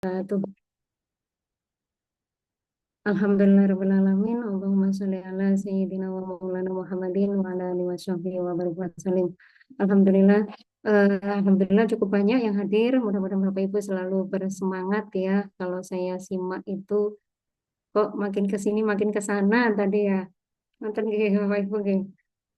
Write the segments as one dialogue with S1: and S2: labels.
S1: Tuh. Alhamdulillah alamin. Allahumma sholli ala sayyidina wa maulana Muhammadin wa ala alihi washabbihi wa barik wasallim. Alhamdulillah, alhamdulillah cukup banyak yang hadir. Mudah-mudahan Bapak Ibu selalu bersemangat ya. Kalau saya simak itu kok makin ke sini makin ke sana tadi ya. Nonton nggih Bapak Ibu nggih.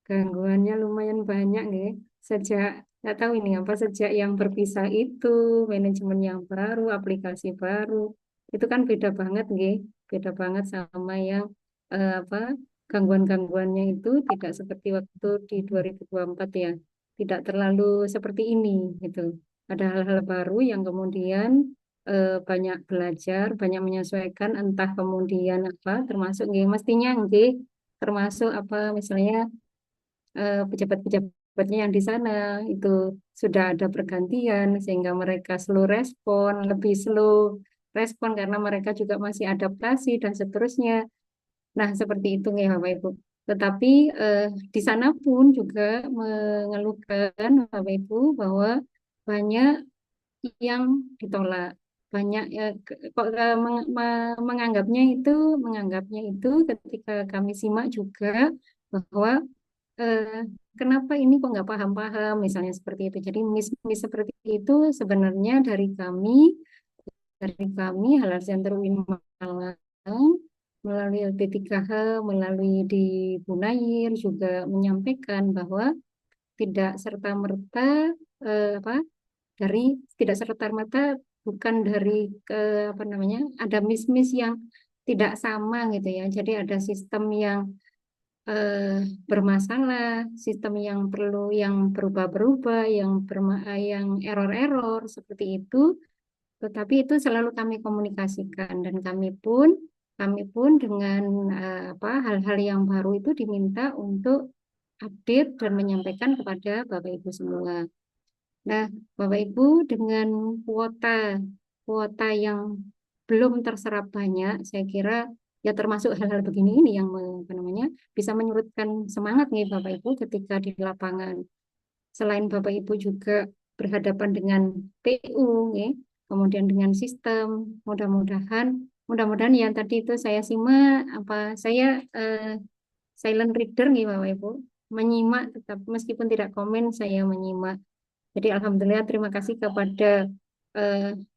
S1: Gangguannya lumayan banyak nih. Sejak nggak tahu ini apa sejak yang berpisah itu, manajemen yang baru, aplikasi baru, itu kan beda banget nih, beda banget sama yang apa gangguan-gangguannya itu tidak seperti waktu di 2024 ya, tidak terlalu seperti ini gitu. Ada hal-hal baru yang kemudian banyak belajar, banyak menyesuaikan, entah kemudian apa, termasuk nggih, mestinya nggih, termasuk apa misalnya pejabat-pejabatnya yang di sana itu sudah ada pergantian sehingga mereka slow respon, lebih slow respon karena mereka juga masih adaptasi dan seterusnya. Nah, seperti itu ya Bapak Ibu. Tetapi eh, di sana pun juga mengeluhkan Bapak Ibu bahwa banyak yang ditolak. Banyak kok menganggapnya itu ketika kami simak juga bahwa eh, kenapa ini kok nggak paham-paham misalnya seperti itu. Jadi miss seperti itu sebenarnya dari kami Halal Center Win Malang melalui LP3H, melalui di Bunair juga menyampaikan bahwa tidak serta-merta apa dari tidak serta-merta bukan dari ke apa namanya ada miss-miss yang tidak sama gitu ya. Jadi ada sistem yang bermasalah, sistem yang perlu yang berubah-berubah, yang error-error seperti itu. Tetapi itu selalu kami komunikasikan dan kami pun dengan apa hal-hal yang baru itu diminta untuk update dan menyampaikan kepada Bapak Ibu semua. Nah, Bapak Ibu dengan kuota kuota yang belum terserap banyak, saya kira ya termasuk hal-hal begini ini yang apa namanya bisa menyurutkan semangat nih Bapak Ibu ketika di lapangan. Selain Bapak Ibu juga berhadapan dengan PU, ya, kemudian dengan sistem, mudah-mudahan mudah-mudahan yang tadi itu saya simak apa saya silent reader nih Bapak Ibu, menyimak tetap meskipun tidak komen saya menyimak. Jadi alhamdulillah terima kasih kepada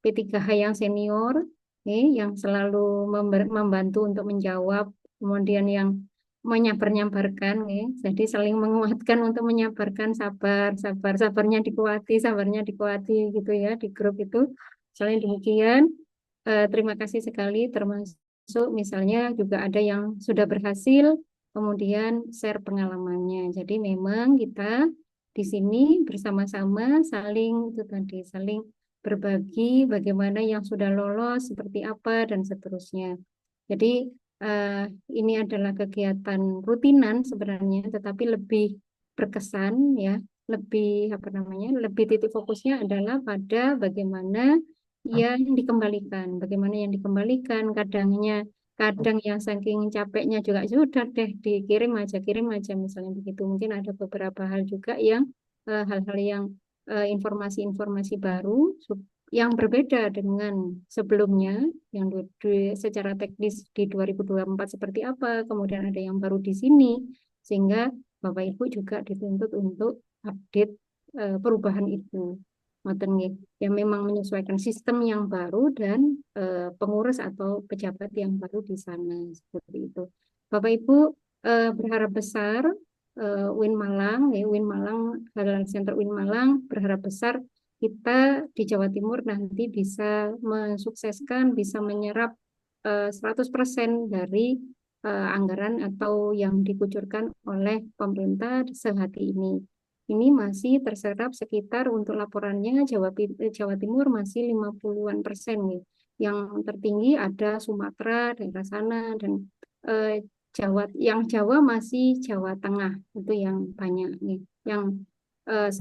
S1: P3H yang senior yang selalu membantu untuk menjawab, kemudian yang menyabar-nyabarkan Jadi saling menguatkan untuk menyabarkan sabar, sabar, sabarnya dikuati gitu ya di grup itu. Selain demikian, terima kasih sekali termasuk misalnya juga ada yang sudah berhasil kemudian share pengalamannya. Jadi memang kita di sini bersama-sama saling itu tadi saling berbagi bagaimana yang sudah lolos seperti apa dan seterusnya. Jadi eh, ini adalah kegiatan rutinan sebenarnya, tetapi lebih berkesan ya, lebih apa namanya, lebih titik fokusnya adalah pada bagaimana yang dikembalikan, kadang yang saking capeknya juga sudah deh kirim aja misalnya begitu. Mungkin ada beberapa hal juga yang hal-hal yang informasi-informasi baru yang berbeda dengan sebelumnya yang secara teknis di 2024 seperti apa, kemudian ada yang baru di sini sehingga Bapak Ibu juga dituntut untuk update perubahan itu. Ngoten nggih. Yang memang menyesuaikan sistem yang baru dan pengurus atau pejabat yang baru di sana seperti itu. Bapak Ibu berharap besar Win Malang, Halal Center Win Malang berharap besar kita di Jawa Timur nanti bisa mensukseskan, bisa menyerap 100% dari anggaran atau yang dikucurkan oleh pemerintah sehati ini. Ini masih terserap sekitar untuk laporannya Jawa Timur masih 50-an persen nih. Yang tertinggi ada Sumatera, daerah sana, dan eh, Jawa masih Jawa Tengah, itu yang banyak nih. Yang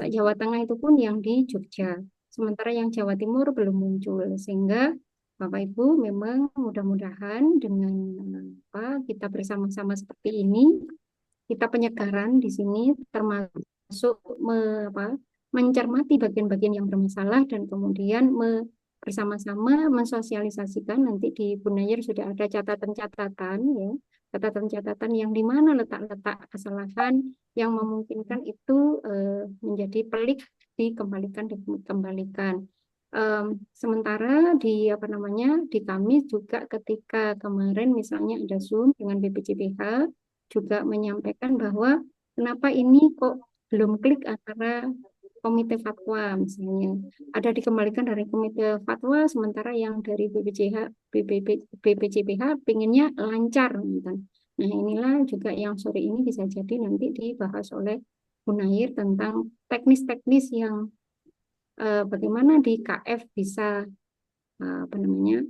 S1: Jawa Tengah itu pun yang di Jogja. Sementara yang Jawa Timur belum muncul, sehingga Bapak Ibu memang mudah-mudahan dengan apa kita bersama-sama seperti ini, kita penyegaran di sini termasuk apa, mencermati bagian-bagian yang bermasalah dan kemudian bersama-sama mensosialisasikan. Nanti di Bunayer sudah ada catatan-catatan ya, catatan-catatan yang di mana letak-letak kesalahan yang memungkinkan itu menjadi pelik dikembalikan. Sementara di apa namanya di kami juga ketika kemarin misalnya ada Zoom dengan BPJPH juga menyampaikan bahwa kenapa ini kok belum klik antara komite fatwa misalnya ada dikembalikan dari komite fatwa sementara yang dari BPJPH pinginnya lancar gitu. Nah inilah juga yang sore ini bisa jadi nanti dibahas oleh Unair tentang teknis-teknis yang bagaimana di KF bisa apa namanya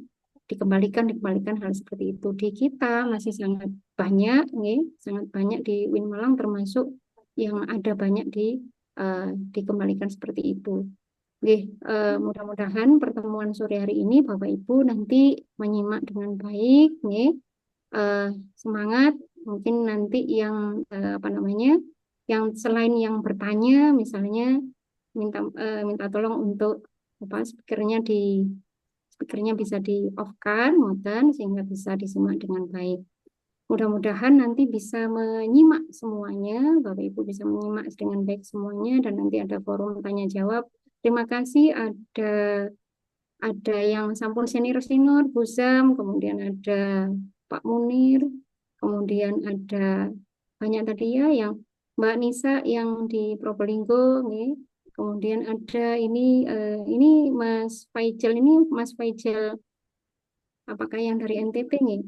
S1: dikembalikan hal seperti itu di kita masih sangat banyak nih sangat banyak di Win Malang termasuk yang ada banyak dikembalikan seperti itu. Oke, mudah-mudahan pertemuan sore hari ini Bapak Ibu nanti menyimak dengan baik nih. Eh, Semangat mungkin nanti yang apa namanya yang selain yang bertanya misalnya minta tolong untuk apa speakernya bisa di off kan modern sehingga bisa disimak dengan baik. Mudah-mudahan nanti bisa menyimak semuanya, Bapak Ibu bisa menyimak dengan baik semuanya dan nanti ada forum tanya jawab. Terima kasih ada yang sampun senior-senior, Bu Zam, kemudian ada Pak Munir, kemudian ada banyak tadi ya yang Mbak Nisa yang di Probolinggo, nih. Kemudian ada ini Mas Faijal, apakah yang dari NTT nih?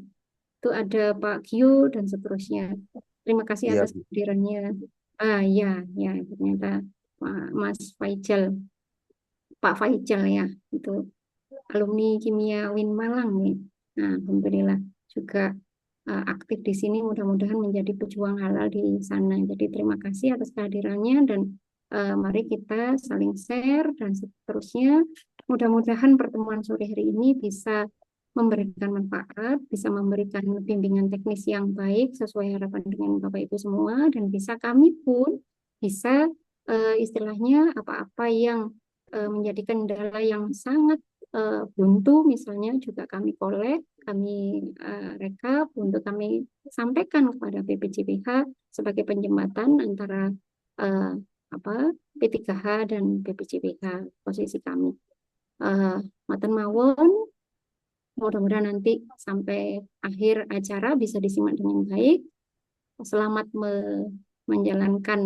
S1: Itu ada Pak Gio dan seterusnya. Terima kasih
S2: Iya,
S1: atas
S2: Bu.
S1: kehadirannya. Ya, ya, ternyata Mas Faijal, Pak Faijal ya, itu alumni Kimia Win Malang nih. Nah, alhamdulillah juga aktif di sini. Mudah-mudahan menjadi pejuang halal di sana. Jadi terima kasih atas kehadirannya dan mari kita saling share dan seterusnya. Mudah-mudahan pertemuan sore hari ini bisa memberikan manfaat, bisa memberikan bimbingan teknis yang baik sesuai harapan dengan Bapak Ibu semua dan bisa kami pun bisa istilahnya apa-apa yang menjadi kendala yang sangat buntu misalnya juga kami kolek, kami rekap untuk kami sampaikan kepada BPJPH sebagai penjembatan antara eh, apa P3H dan BPJPH posisi kami. Eh, Maten mawon, mudah-mudahan nanti sampai akhir acara bisa disimak dengan baik. Selamat menjalankan,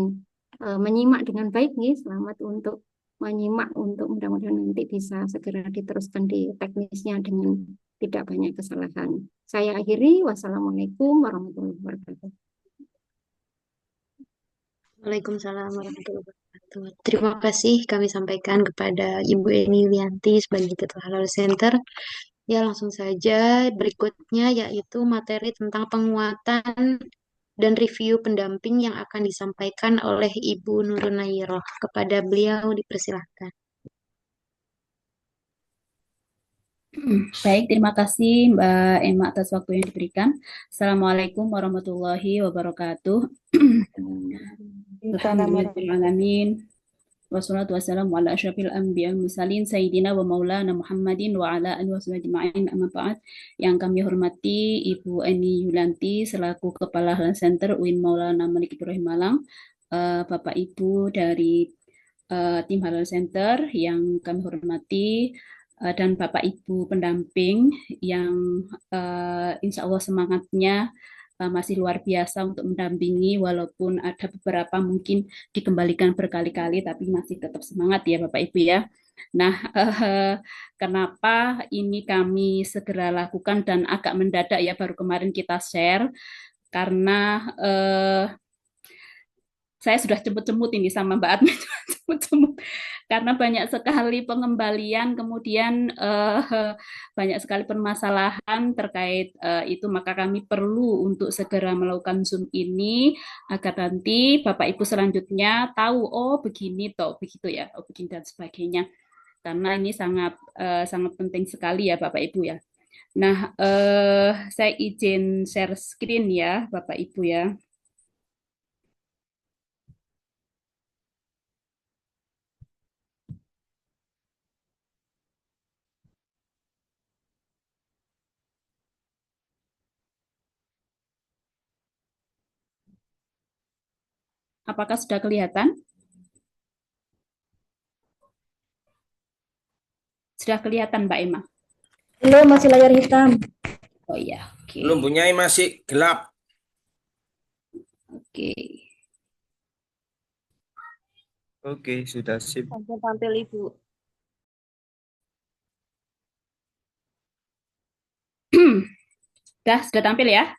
S1: menyimak dengan baik nih. Selamat untuk menyimak untuk mudah-mudahan nanti bisa segera diteruskan di teknisnya dengan tidak banyak kesalahan. Saya akhiri. Wassalamualaikum warahmatullahi wabarakatuh.
S3: Waalaikumsalam warahmatullahi wabarakatuh. Terima kasih kami sampaikan kepada Ibu Eni Yulianti sebagai Ketua Halal Center. Ya, langsung saja berikutnya yaitu materi tentang penguatan dan review pendamping yang akan disampaikan oleh Ibu Nurun Nayiroh. Kepada beliau dipersilahkan.
S4: Baik, terima kasih Mbak Emma atas waktu yang diberikan. Assalamualaikum warahmatullahi wabarakatuh. Alhamdulillahirrahmanirrahim. Wassalatu wassalamu ala asyrafil anbiya wal mursalin sayyidina wa maulana Muhammadin wa ala alihi washabihi ajma'in amma ba'd. Yang kami hormati Ibu Eni Yulanti selaku Kepala Health Center UIN Maulana Malik Ibrahim Malang, Bapak Ibu dari tim Halal Center yang kami hormati, dan Bapak Ibu pendamping yang insya Allah semangatnya masih luar biasa untuk mendampingi walaupun ada beberapa mungkin dikembalikan berkali-kali tapi masih tetap semangat ya Bapak Ibu ya. Nah, kenapa ini kami segera lakukan dan agak mendadak ya baru kemarin kita share karena saya sudah cemut-cemut ini sama Mbak Admin cemut-cemut karena banyak sekali pengembalian kemudian banyak sekali permasalahan terkait itu maka kami perlu untuk segera melakukan Zoom ini agar nanti Bapak Ibu selanjutnya tahu oh begini toh begitu ya oh begini dan sebagainya karena ini sangat sangat penting sekali ya Bapak Ibu ya. Nah, saya izin share screen ya Bapak Ibu ya. Apakah sudah kelihatan? Sudah kelihatan, Mbak Emma?
S2: Belum, masih layar hitam.
S4: Oh iya, oke.
S5: Belum, punya masih gelap.
S4: Oke.
S5: Oke, sudah sip.
S2: Sampai tampil Ibu.
S4: Sudah tampil ya?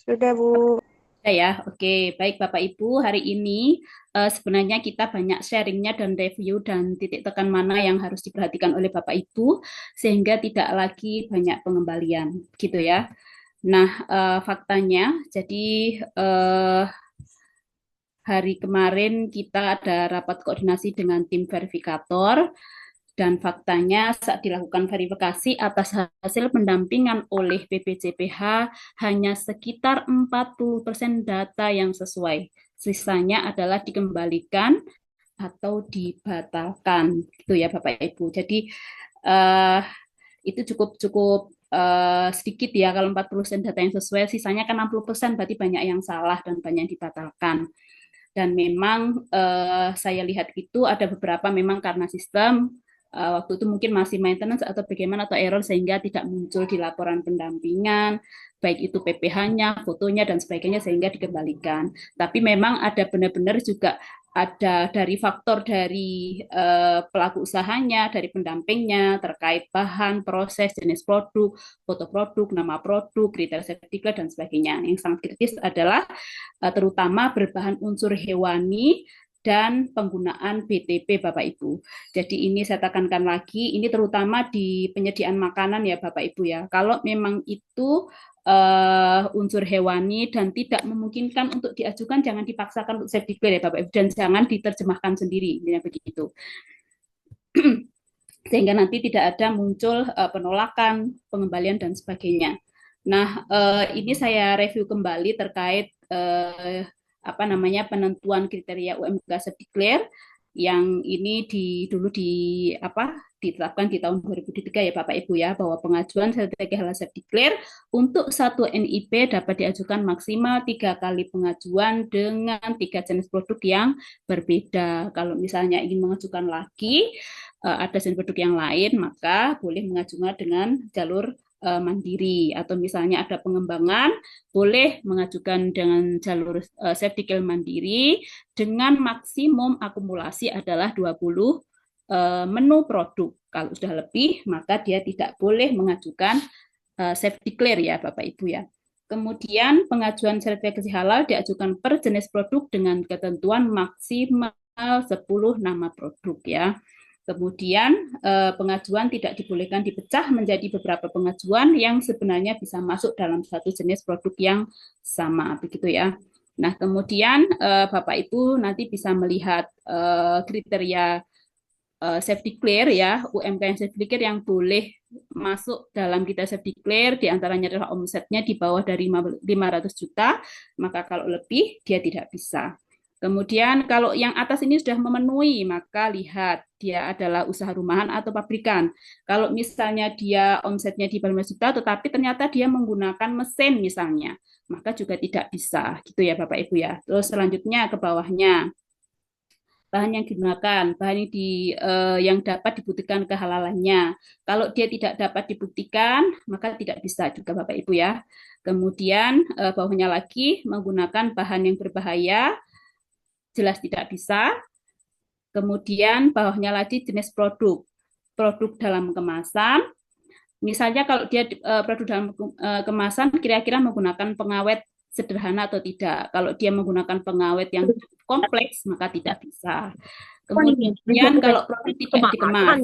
S2: Sudah, Bu.
S4: Ya, oke. Baik Bapak Ibu, hari ini sebenarnya kita banyak sharingnya dan review dan titik tekan mana yang harus diperhatikan oleh Bapak Ibu sehingga tidak lagi banyak pengembalian, gitu ya. Nah, faktanya, jadi hari kemarin kita ada rapat koordinasi dengan tim verifikator. Dan faktanya saat dilakukan verifikasi atas hasil pendampingan oleh BPJPH hanya sekitar 40% data yang sesuai. Sisanya adalah dikembalikan atau dibatalkan gitu ya Bapak Ibu. Jadi itu cukup sedikit ya kalau 40% data yang sesuai, sisanya kan 60% berarti banyak yang salah dan banyak yang dibatalkan. Dan memang saya lihat itu ada beberapa memang karena sistem waktu itu mungkin masih maintenance atau bagaimana atau error sehingga tidak muncul di laporan pendampingan, baik itu PPh-nya, fotonya dan sebagainya sehingga dikembalikan. Tapi memang ada benar-benar juga ada dari faktor dari pelaku usahanya, dari pendampingnya terkait bahan, proses, jenis produk, foto produk, nama produk, kriteria sertifikat dan sebagainya. Yang sangat kritis adalah terutama berbahan unsur hewani dan penggunaan BTP Bapak Ibu. Jadi ini saya tekankan lagi, ini terutama di penyediaan makanan ya Bapak Ibu ya. Kalau memang itu unsur hewani dan tidak memungkinkan untuk diajukan, jangan dipaksakan untuk self declare ya Bapak Ibu, dan jangan diterjemahkan sendiri, ya begitu. Sehingga nanti tidak ada muncul penolakan, pengembalian dan sebagainya. Nah, ini saya review kembali terkait penentuan kriteria UMK self declare yang ini dulu ditetapkan di tahun 2003 ya Bapak Ibu ya, bahwa pengajuan strategi halal self declare untuk satu NIP dapat diajukan maksimal 3 kali pengajuan dengan 3 jenis produk yang berbeda. Kalau misalnya ingin mengajukan lagi ada jenis produk yang lain, maka boleh mengajukan dengan jalur mandiri, atau misalnya ada pengembangan boleh mengajukan dengan jalur self declare mandiri dengan maksimum akumulasi adalah 20 menu produk. Kalau sudah lebih maka dia tidak boleh mengajukan self declare ya Bapak Ibu ya. Kemudian pengajuan sertifikasi halal diajukan per jenis produk dengan ketentuan maksimal 10 nama produk ya. Kemudian pengajuan tidak dibolehkan dipecah menjadi beberapa pengajuan yang sebenarnya bisa masuk dalam satu jenis produk yang sama, begitu ya. Nah, kemudian Bapak Ibu nanti bisa melihat kriteria self declare ya, UMK yang self declare yang boleh masuk dalam kita self declare diantaranya adalah omsetnya di bawah dari 500 juta, maka kalau lebih dia tidak bisa. Kemudian kalau yang atas ini sudah memenuhi, maka lihat dia adalah usaha rumahan atau pabrikan. Kalau misalnya dia omsetnya di bawah 5 juta, tetapi ternyata dia menggunakan mesin misalnya, maka juga tidak bisa, gitu ya Bapak Ibu ya. Terus selanjutnya ke bawahnya, bahan yang digunakan, bahan yang dapat dibuktikan kehalalannya. Kalau dia tidak dapat dibuktikan, maka tidak bisa juga Bapak Ibu ya. Kemudian bawahnya lagi menggunakan bahan yang berbahaya, jelas tidak bisa. Kemudian bawahnya lagi jenis produk. Produk dalam kemasan. Misalnya kalau dia produk dalam kemasan kira-kira menggunakan pengawet sederhana atau tidak. Kalau dia menggunakan pengawet yang kompleks maka tidak bisa. Kemudian kalau produk tidak dikemas.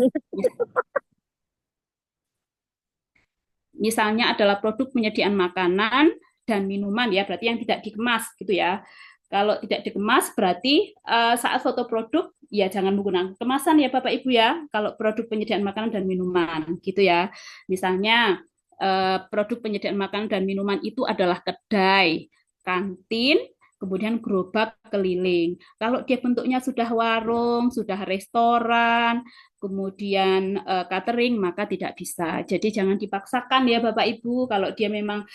S4: Misalnya adalah produk penyediaan makanan dan minuman ya, berarti yang tidak dikemas gitu ya. Kalau tidak dikemas berarti saat foto produk ya jangan menggunakan kemasan ya Bapak Ibu ya. Kalau produk penyediaan makanan dan minuman gitu ya. Misalnya produk penyediaan makanan dan minuman itu adalah kedai, kantin, kemudian gerobak keliling. Kalau dia bentuknya sudah warung, sudah restoran, kemudian catering maka tidak bisa. Jadi jangan dipaksakan ya Bapak Ibu kalau dia memang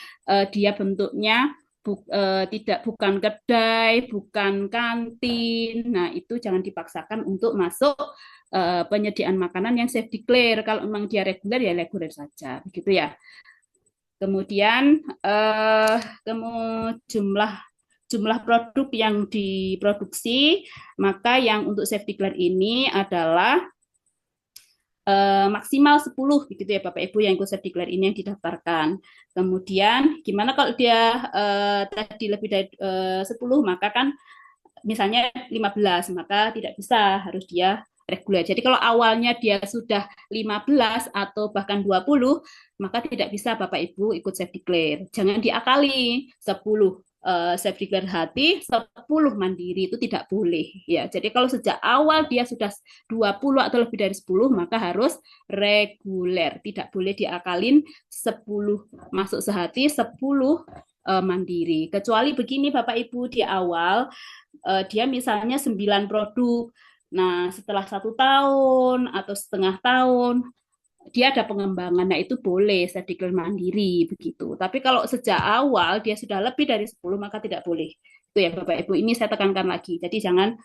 S4: dia bentuknya bukan kedai, bukan kantin. Nah, itu jangan dipaksakan untuk masuk penyediaan makanan yang safe declare. Kalau memang dia reguler ya reguler saja, begitu ya. Kemudian jumlah produk yang diproduksi, maka yang untuk safe declare ini adalah maksimal 10 begitu ya Bapak Ibu yang ikut safe declare ini yang didaftarkan. Kemudian gimana kalau dia tadi lebih dari 10, maka kan misalnya 15, maka tidak bisa, harus dia reguler. Jadi kalau awalnya dia sudah 15 atau bahkan 20, maka tidak bisa Bapak Ibu ikut safe declare. Jangan diakali 10 safe declare hati, 10 mandiri, itu tidak boleh ya. Jadi kalau sejak awal dia sudah 20 atau lebih dari 10, maka harus reguler. Tidak boleh diakalin 10 masuk sehati, 10 mandiri. Kecuali begini Bapak Ibu, di awal dia misalnya 9 produk. Nah, setelah 1 tahun atau setengah tahun, dia ada pengembangan, nah itu boleh saya declare mandiri begitu. Tapi kalau sejak awal dia sudah lebih dari 10, maka tidak boleh. Itu ya Bapak Ibu, ini saya tekankan lagi. Jadi jangan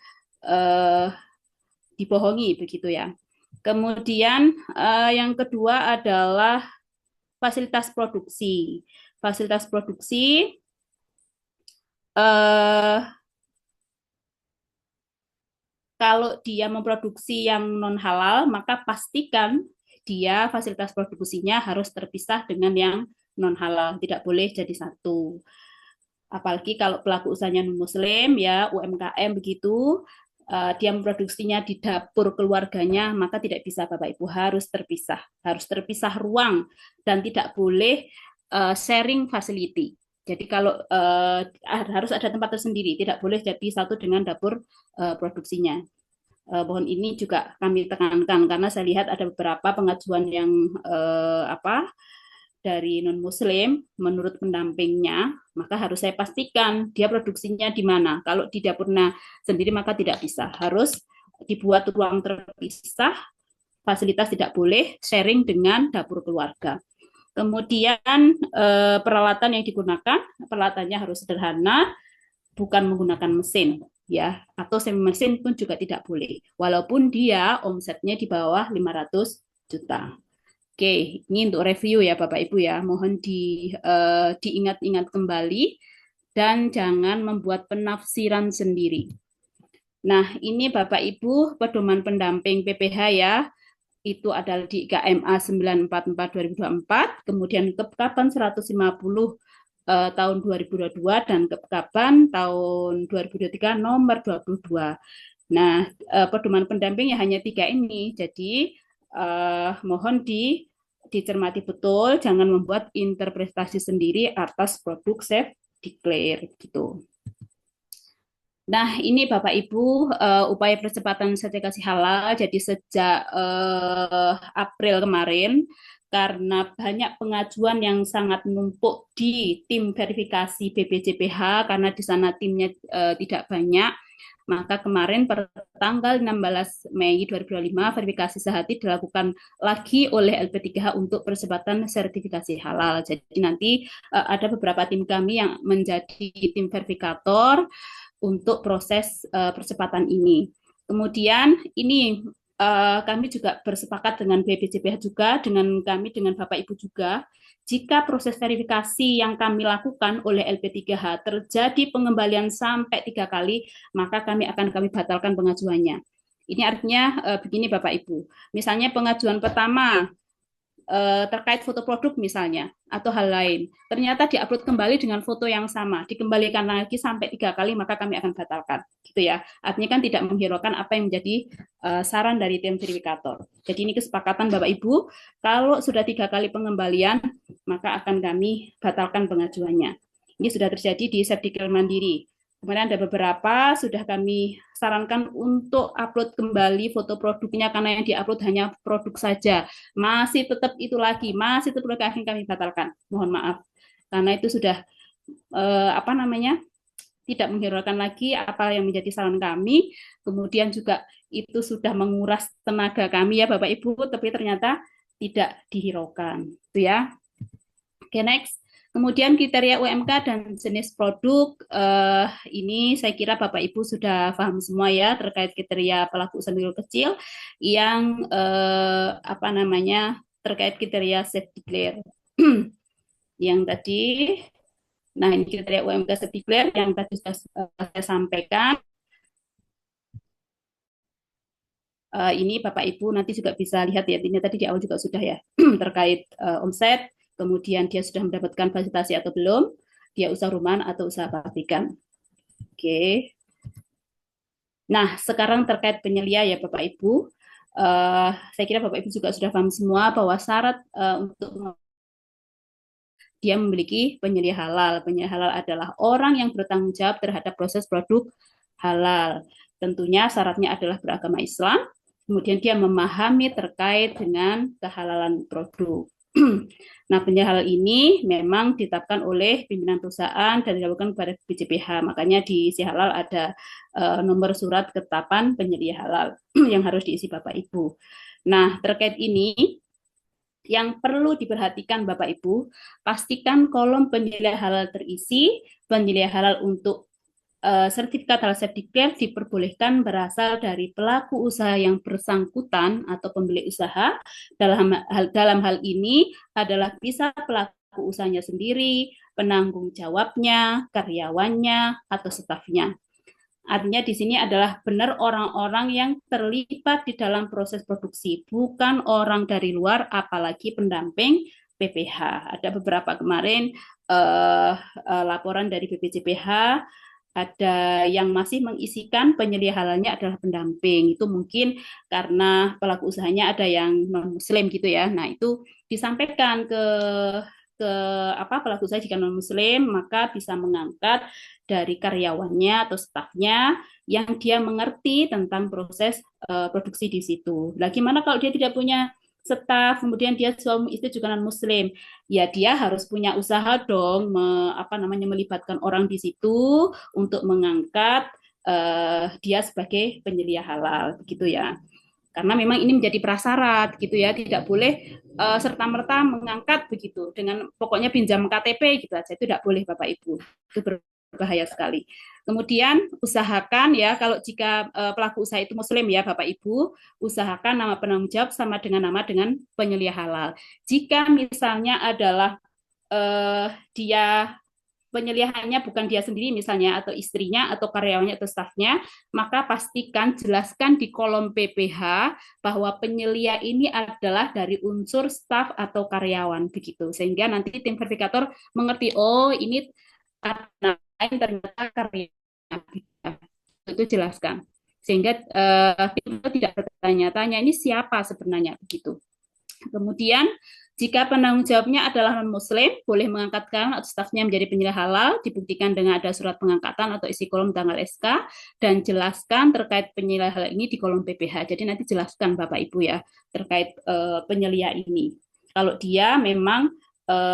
S4: dibohongi begitu ya. Kemudian yang kedua adalah fasilitas produksi. Fasilitas produksi kalau dia memproduksi yang non halal, maka pastikan dia fasilitas produksinya harus terpisah dengan yang non halal, tidak boleh jadi satu. Apalagi kalau pelaku usahanya non muslim ya, UMKM begitu, dia memproduksinya di dapur keluarganya, maka tidak bisa Bapak Ibu, harus terpisah ruang dan tidak boleh sharing facility. Jadi kalau harus ada tempat tersendiri, tidak boleh jadi satu dengan dapur produksinya. Mohon ini juga kami tekankan karena saya lihat ada beberapa pengajuan yang dari non muslim menurut pendampingnya, maka harus saya pastikan dia produksinya di mana. Kalau di dapurnya sendiri maka tidak bisa, harus dibuat ruang terpisah, fasilitas tidak boleh sharing dengan dapur keluarga. Kemudian peralatan yang digunakan, peralatannya harus sederhana, bukan menggunakan mesin ya, atau semi mesin pun juga tidak boleh walaupun dia omsetnya di bawah 500 juta. Oke, ini untuk review ya Bapak Ibu ya. Mohon diingat-ingat kembali dan jangan membuat penafsiran sendiri. Nah, ini Bapak Ibu pedoman pendamping PPH ya. Itu adalah di KMA 944/2024, kemudian Kepkaban 150 tahun 2022 dan Kepkaban tahun 2023 nomor 22. Nah, pedoman pendamping ya hanya 3 ini. Jadi mohon dicermati betul, jangan membuat interpretasi sendiri atas produk safe declare gitu. Nah, ini Bapak Ibu upaya percepatan sertifikasi halal. Jadi sejak April kemarin, karena banyak pengajuan yang sangat menumpuk di tim verifikasi BPJPH, karena di sana timnya tidak banyak, maka kemarin per tanggal 16 Mei 2025 verifikasi sehati dilakukan lagi oleh LP3H untuk percepatan sertifikasi halal. Jadi nanti ada beberapa tim kami yang menjadi tim verifikator untuk proses percepatan ini. Kemudian ini kami juga bersepakat dengan BPJPH juga, dengan Bapak Ibu juga, jika proses verifikasi yang kami lakukan oleh LP3H terjadi pengembalian sampai 3 kali, maka kami batalkan pengajuannya. Ini artinya begini Bapak Ibu, misalnya pengajuan pertama terkait foto produk misalnya atau hal lain, ternyata diupload kembali dengan foto yang sama, dikembalikan lagi sampai 3 kali, maka kami akan batalkan gitu ya. Artinya kan tidak menghiraukan apa yang menjadi saran dari tim verifikator. Jadi ini kesepakatan Bapak Ibu, kalau sudah 3 kali pengembalian maka akan kami batalkan pengajuannya. Ini sudah terjadi di safe declare mandiri. Kemudian ada beberapa sudah kami sarankan untuk upload kembali foto produknya, karena yang diupload hanya produk saja. Masih tetap itu lagi, akan kami batalkan. Mohon maaf. Karena itu sudah tidak menghiraukan lagi apa yang menjadi saran kami. Kemudian juga itu sudah menguras tenaga kami ya Bapak Ibu, tapi ternyata tidak dihiraukan. Itu ya. Oke, next. Kemudian kriteria UMK dan jenis produk, ini saya kira Bapak Ibu sudah paham semua ya terkait kriteria pelaku usaha mikro kecil yang apa namanya terkait kriteria self declare. Yang tadi, nah ini kriteria UMK self declare yang tadi sudah saya sampaikan. Ini Bapak Ibu nanti juga bisa lihat ya, ini tadi di awal juga sudah ya terkait omset, kemudian dia sudah mendapatkan fasilitasi atau belum, dia usaha rumahan atau usaha pabrikan. Oke. Nah, sekarang terkait penyelia ya Bapak Ibu, saya kira Bapak Ibu juga sudah paham semua bahwa syarat untuk dia memiliki penyelia halal. Penyelia halal adalah orang yang bertanggung jawab terhadap proses produk halal. Tentunya syaratnya adalah beragama Islam, kemudian dia memahami terkait dengan kehalalan produk. Nah, penyelia halal ini memang ditetapkan oleh pimpinan perusahaan dan dilakukan kepada BPJPH. Makanya di isi halal ada nomor surat ketetapan penyelia halal yang harus diisi Bapak Ibu. Nah, terkait ini yang perlu diperhatikan Bapak Ibu, pastikan kolom penyelia halal terisi, penyelia halal untuk sertifikat halal self declare diperbolehkan berasal dari pelaku usaha yang bersangkutan atau pemilik usaha. Dalam hal ini adalah bisa pelaku usahanya sendiri, penanggung jawabnya, karyawannya, atau stafnya. Artinya di sini adalah benar orang-orang yang terlibat di dalam proses produksi, bukan orang dari luar, apalagi pendamping PPH. Ada beberapa kemarin laporan dari BPJPH, ada yang masih mengisikan penyelia halalnya adalah pendamping. Itu mungkin karena pelaku usahanya ada yang non-muslim gitu ya. Nah, itu disampaikan ke pelaku usaha jika non-muslim, maka bisa mengangkat dari karyawannya atau stafnya yang dia mengerti tentang proses produksi di situ. Nah, gimana kalau dia tidak punya staf, kemudian dia suami istri juga non-muslim, ya dia harus punya usaha dong, melibatkan orang di situ untuk mengangkat dia sebagai penyelia halal, begitu ya. Karena memang ini menjadi prasyarat, gitu ya, tidak boleh serta-merta mengangkat begitu dengan pokoknya pinjam KTP gitu aja, itu tidak boleh Bapak Ibu, itu berbahaya sekali. Kemudian usahakan ya kalau jika pelaku usaha itu muslim ya Bapak Ibu, usahakan nama penanggung jawab sama dengan penyelia halal. Jika misalnya adalah dia penyeliahannya bukan dia sendiri misalnya atau istrinya atau karyawannya atau stafnya, maka pastikan jelaskan di kolom PPH bahwa penyelia ini adalah dari unsur staf atau karyawan begitu, sehingga nanti tim verifikator mengerti, oh ini ternyata karyawan. Itu jelaskan sehingga kita tidak bertanya-tanya ini siapa sebenarnya begitu. Kemudian jika penanggung jawabnya adalah non-muslim, boleh mengangkatkan atau stafnya menjadi penyelia halal, dibuktikan dengan ada surat pengangkatan atau isi kolom tanggal SK, dan jelaskan terkait penyelia halal ini di kolom PPH. Jadi nanti jelaskan Bapak Ibu ya terkait penyelia ini. Kalau dia memang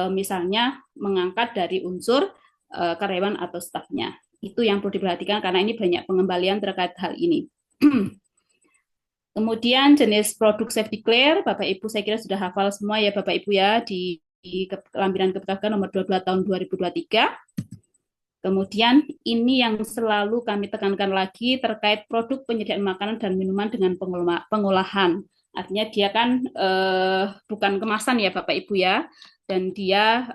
S4: misalnya mengangkat dari unsur karyawan atau stafnya. Itu yang perlu diperhatikan karena ini banyak pengembalian terkait hal ini. Kemudian jenis produk self declare, Bapak Ibu saya kira sudah hafal semua ya Bapak Ibu ya di lampiran kebijakan nomor 22 tahun 2023. Kemudian ini yang selalu kami tekankan lagi terkait produk penyediaan makanan dan minuman dengan pengolahan. Artinya dia kan bukan kemasan ya Bapak Ibu ya, dan dia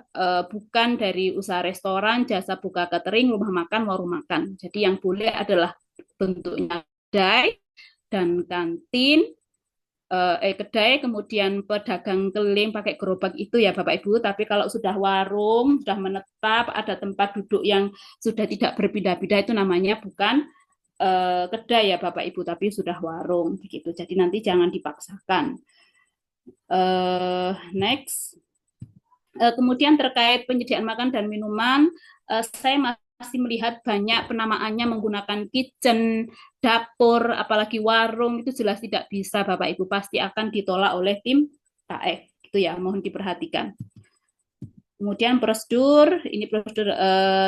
S4: bukan dari usaha restoran, jasa buka catering, rumah makan, warung makan. Jadi yang boleh adalah bentuknya kedai dan kantin, kedai, kemudian pedagang keliling pakai gerobak itu ya Bapak Ibu. Tapi kalau sudah warung, sudah menetap, ada tempat duduk yang sudah tidak berpindah-pindah, itu namanya bukan kedai ya Bapak Ibu, tapi sudah warung begitu. Jadi nanti jangan dipaksakan. Next. Kemudian terkait penyediaan makan dan minuman, saya masih melihat banyak penamaannya menggunakan kitchen, dapur, apalagi warung, itu jelas tidak bisa Bapak Ibu, pasti akan ditolak oleh tim KF. Itu ya, mohon diperhatikan. Kemudian prosedur, ini prosedur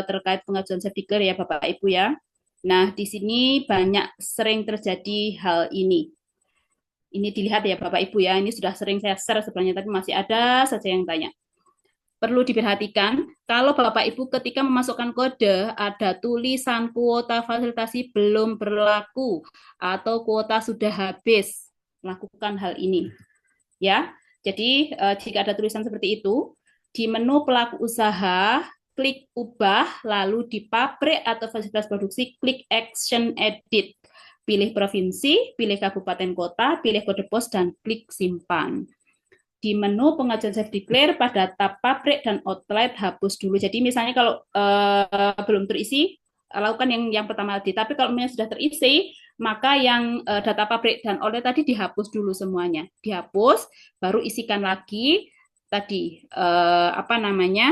S4: terkait pengajuan self declare ya Bapak Ibu ya. Nah, di sini banyak sering terjadi hal ini. Ini dilihat ya Bapak Ibu ya, ini sudah sering saya share sebenarnya, tapi masih ada saja yang tanya. perlu diperhatikan kalau Bapak Ibu ketika memasukkan kode ada tulisan kuota fasilitasi belum berlaku atau kuota sudah habis, lakukan hal ini. Ya, jadi jika ada tulisan seperti itu, di menu pelaku usaha, klik ubah, lalu di pabrik atau fasilitas produksi, klik action edit. Pilih provinsi, pilih kabupaten kota, pilih kode pos, dan klik simpan. Di menu pengajuan self declare pada tab pabrik dan outlet hapus dulu. Jadi misalnya kalau belum terisi, lakukan yang pertama tadi. Tapi kalau sudah terisi, maka yang data pabrik dan outlet tadi dihapus dulu semuanya. Dihapus, baru isikan lagi tadi apa namanya?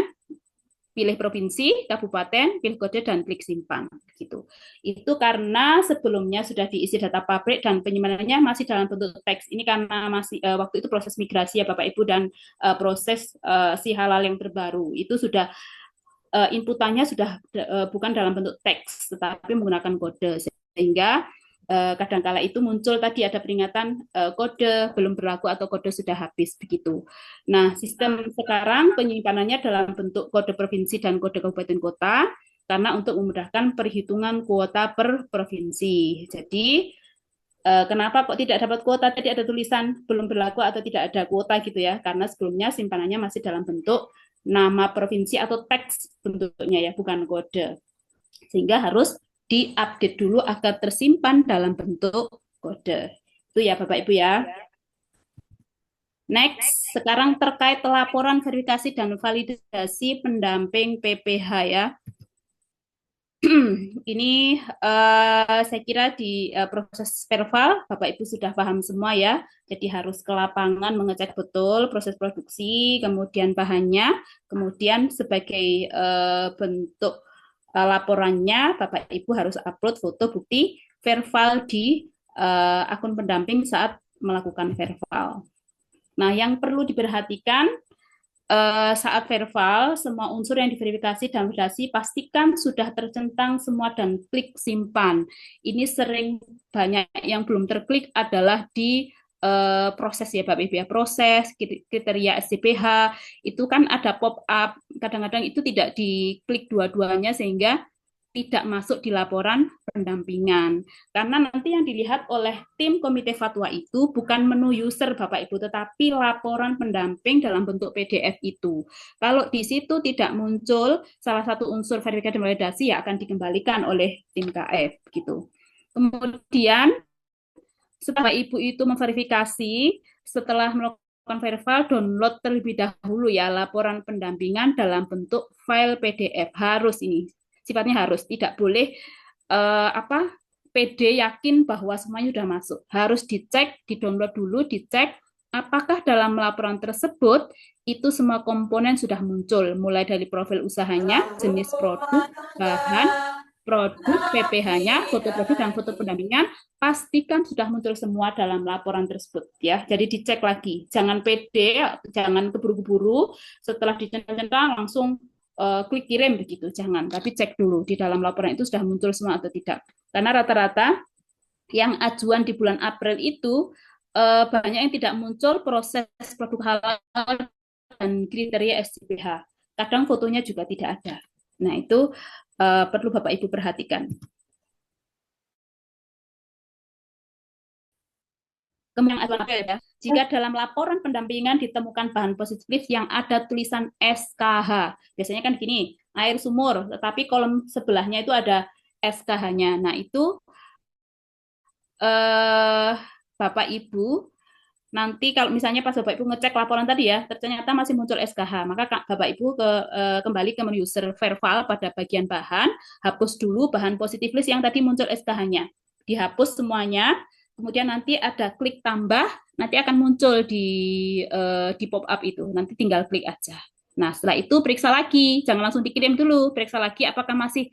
S4: Pilih provinsi, kabupaten, pilih kode, dan klik simpan. Gitu. Itu karena sebelumnya sudah diisi data pabrik dan penyimpanannya masih dalam bentuk teks. Ini karena masih waktu itu proses migrasi ya Bapak Ibu dan proses si halal yang terbaru. Itu sudah inputannya sudah bukan dalam bentuk teks, tetapi menggunakan kode. Sehingga kadangkala itu muncul tadi ada peringatan kode belum berlaku atau kode sudah habis begitu. Nah, sistem sekarang penyimpanannya dalam bentuk kode provinsi dan kode kabupaten kota karena untuk memudahkan perhitungan kuota per provinsi. Jadi kenapa kok tidak dapat kuota? Tadi ada tulisan belum berlaku atau tidak ada kuota gitu ya, karena sebelumnya simpanannya masih dalam bentuk nama provinsi atau teks bentuknya ya, bukan kode. Sehingga harus diupdate dulu agar tersimpan dalam bentuk kode. Itu ya Bapak Ibu ya. Next, sekarang terkait laporan verifikasi dan validasi pendamping PPH ya. Ini saya kira di proses perval Bapak Ibu sudah paham semua ya. Jadi harus ke lapangan mengecek betul proses produksi, kemudian bahannya, kemudian sebagai bentuk laporannya Bapak Ibu harus upload foto bukti verval di akun pendamping saat melakukan verval. Nah, yang perlu diperhatikan saat verval, semua unsur yang diverifikasi dan validasi pastikan sudah tercentang semua dan klik simpan. Ini sering banyak yang belum terklik adalah di proses ya Bapak Ibu ya, proses kriteria SCPH itu kan ada pop up, kadang-kadang itu tidak diklik dua-duanya sehingga tidak masuk di laporan pendampingan. Karena nanti yang dilihat oleh tim komite fatwa itu bukan menu user Bapak Ibu, tetapi laporan pendamping dalam bentuk PDF itu. Kalau di situ tidak muncul salah satu unsur verifikasi dan validasi ya akan dikembalikan oleh tim KF gitu. Kemudian setelah Ibu itu memverifikasi, setelah melakukan verval, download terlebih dahulu ya laporan pendampingan dalam bentuk file PDF. Harus ini, sifatnya harus, tidak boleh PD yakin bahwa semuanya sudah masuk. Harus dicek, di-download dulu, dicek apakah dalam laporan tersebut itu semua komponen sudah muncul, mulai dari profil usahanya, jenis produk, bahan, produk, PPH-nya, foto produk dan foto pendampingan, pastikan sudah muncul semua dalam laporan tersebut ya. Jadi dicek lagi, jangan PD, jangan keburu-buru setelah dicentang langsung klik kirim begitu, jangan. Tapi cek dulu di dalam laporan itu sudah muncul semua atau tidak. Karena rata-rata yang ajuan di bulan April itu banyak yang tidak muncul proses produk halal dan kriteria SCPH. Kadang fotonya juga tidak ada. Nah, itu perlu Bapak Ibu perhatikan. Kemudian ya, jika dalam laporan pendampingan ditemukan bahan positif yang ada tulisan SKH, biasanya kan gini, air sumur, tetapi kolom sebelahnya itu ada SKH-nya. Nah, itu Bapak Ibu nanti kalau misalnya pas Bapak Ibu ngecek laporan tadi ya, ternyata masih muncul SKH, maka Bapak Ibu kembali ke menu user verval pada bagian bahan, hapus dulu bahan positif list yang tadi muncul SKH-nya. Dihapus semuanya, kemudian nanti ada klik tambah, nanti akan muncul di pop up itu, nanti tinggal klik aja. Nah, setelah itu periksa lagi, jangan langsung dikirim dulu, periksa lagi apakah masih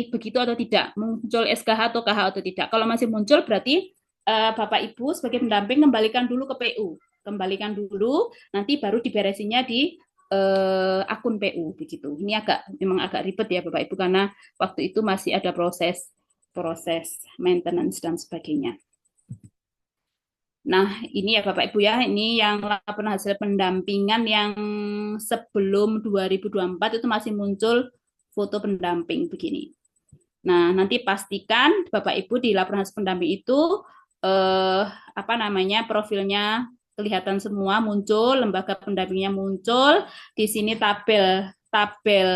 S4: begitu atau tidak, muncul SKH atau KH atau tidak. Kalau masih muncul berarti Bapak Ibu sebagai pendamping kembalikan dulu ke PU, kembalikan dulu, nanti baru diberesinnya di akun PU begitu. Ini memang agak ribet ya Bapak Ibu karena waktu itu masih ada proses maintenance dan sebagainya. Nah, ini ya Bapak Ibu ya, ini yang laporan hasil pendampingan yang sebelum 2024 itu masih muncul foto pendamping begini. Nah, nanti pastikan Bapak Ibu di laporan hasil pendamping itu apa namanya profilnya kelihatan semua muncul, lembaga pendampingnya muncul, di sini tabel tabel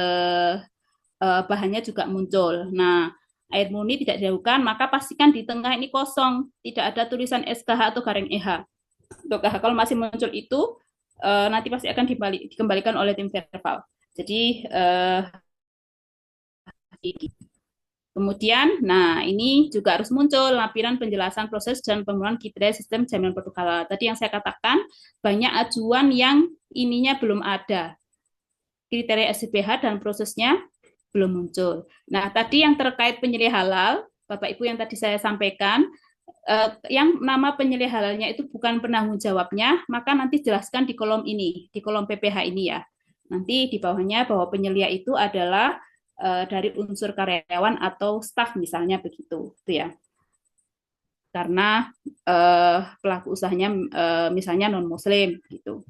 S4: bahannya juga muncul. Nah, air murni tidak diragukan, maka pastikan di tengah ini kosong, tidak ada tulisan SKH atau garing EH. Untuk kalau masih muncul itu nanti pasti akan dikembalikan oleh tim verbal. Jadi kemudian, nah ini juga harus muncul lampiran penjelasan proses dan pemenuhan kriteria sistem jaminan produk halal. Tadi yang saya katakan banyak ajuan yang ininya belum ada, kriteria SPH dan prosesnya belum muncul. Nah, tadi yang terkait penyelih halal, Bapak Ibu yang tadi saya sampaikan, yang nama penyelih halalnya itu bukan penanggung jawabnya, maka nanti jelaskan di kolom ini, di kolom PPH ini ya. Nanti di bawahnya bahwa penyelia itu adalah dari unsur karyawan atau staf misalnya begitu, gitu ya. Karena pelaku usahanya misalnya non Muslim gitu.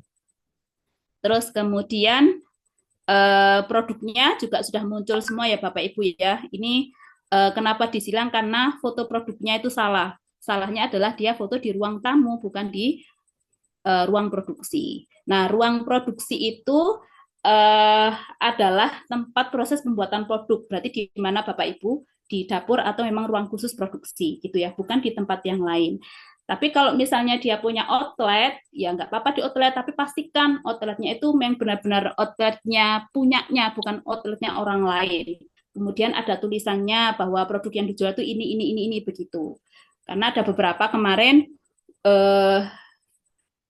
S4: Terus kemudian produknya juga sudah muncul semua ya Bapak Ibu ya. Ini kenapa disilang karena foto produknya itu salah. Salahnya adalah dia foto di ruang tamu bukan di ruang produksi. Nah, ruang produksi itu adalah tempat proses pembuatan produk. Berarti di mana Bapak Ibu di dapur atau memang ruang khusus produksi gitu ya, bukan di tempat yang lain. Tapi kalau misalnya dia punya outlet, ya nggak apa-apa di outlet, tapi pastikan outletnya itu memang benar-benar outletnya punyanya, bukan outletnya orang lain. Kemudian ada tulisannya bahwa produk yang dijual itu ini begitu. Karena ada beberapa kemarin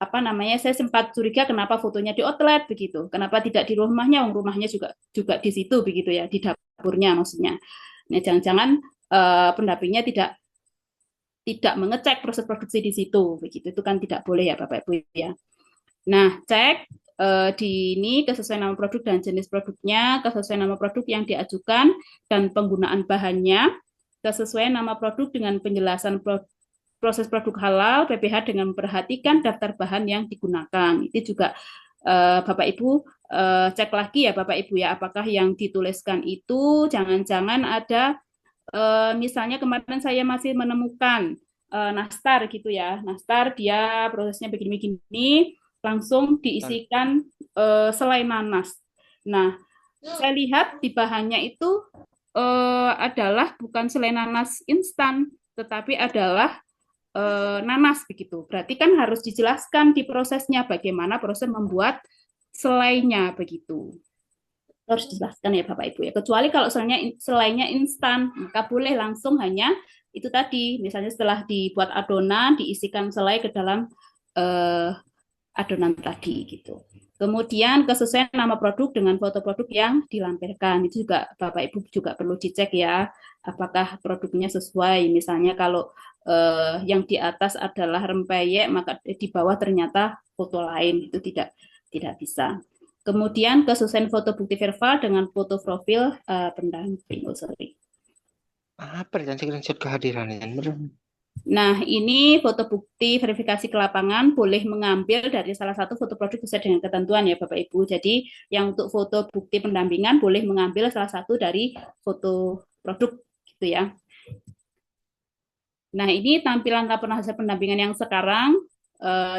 S4: apa namanya saya sempat curiga kenapa fotonya di outlet begitu, kenapa tidak di rumahnya, rumahnya juga di situ begitu ya, di dapurnya maksudnya. Nah, jangan-jangan pendampingnya tidak mengecek proses produksi di situ begitu, itu kan tidak boleh ya Bapak Ibu ya. Nah, cek di ini kesesuaian nama produk dan jenis produknya, kesesuaian nama produk yang diajukan dan penggunaan bahannya, kesesuaian nama produk dengan penjelasan proses produk halal PPH dengan memperhatikan daftar bahan yang digunakan. Itu juga Bapak Ibu cek lagi ya Bapak Ibu ya, apakah yang dituliskan itu jangan-jangan ada misalnya kemarin saya masih menemukan nastar gitu ya, nastar dia prosesnya begini-begini, langsung diisikan selai nanas. Nah, saya lihat di bahannya itu adalah bukan selai nanas instan, tetapi adalah nanas begitu. Berarti kan harus dijelaskan di prosesnya bagaimana proses membuat selainya begitu. Harus dijelaskan ya Bapak Ibu ya. Kecuali kalau selainya instan, maka boleh langsung hanya itu tadi, misalnya setelah dibuat adonan diisikan selai ke dalam adonan tadi gitu. Kemudian kesesuaian nama produk dengan foto produk yang dilampirkan. Itu juga Bapak Ibu juga perlu dicek ya, apakah produknya sesuai. Misalnya kalau yang di atas adalah rempeyek, maka di bawah ternyata foto lain, itu tidak bisa. Kemudian kesesuaian foto bukti verbal dengan foto profil pendamping.
S6: Apa dan screenshot kehadirannya?
S4: Nah, ini foto bukti verifikasi ke lapangan boleh mengambil dari salah satu foto produk sesuai dengan ketentuan ya Bapak Ibu. Jadi yang untuk foto bukti pendampingan boleh mengambil salah satu dari foto produk gitu ya. Nah, ini tampilan laporan hasil pendampingan yang sekarang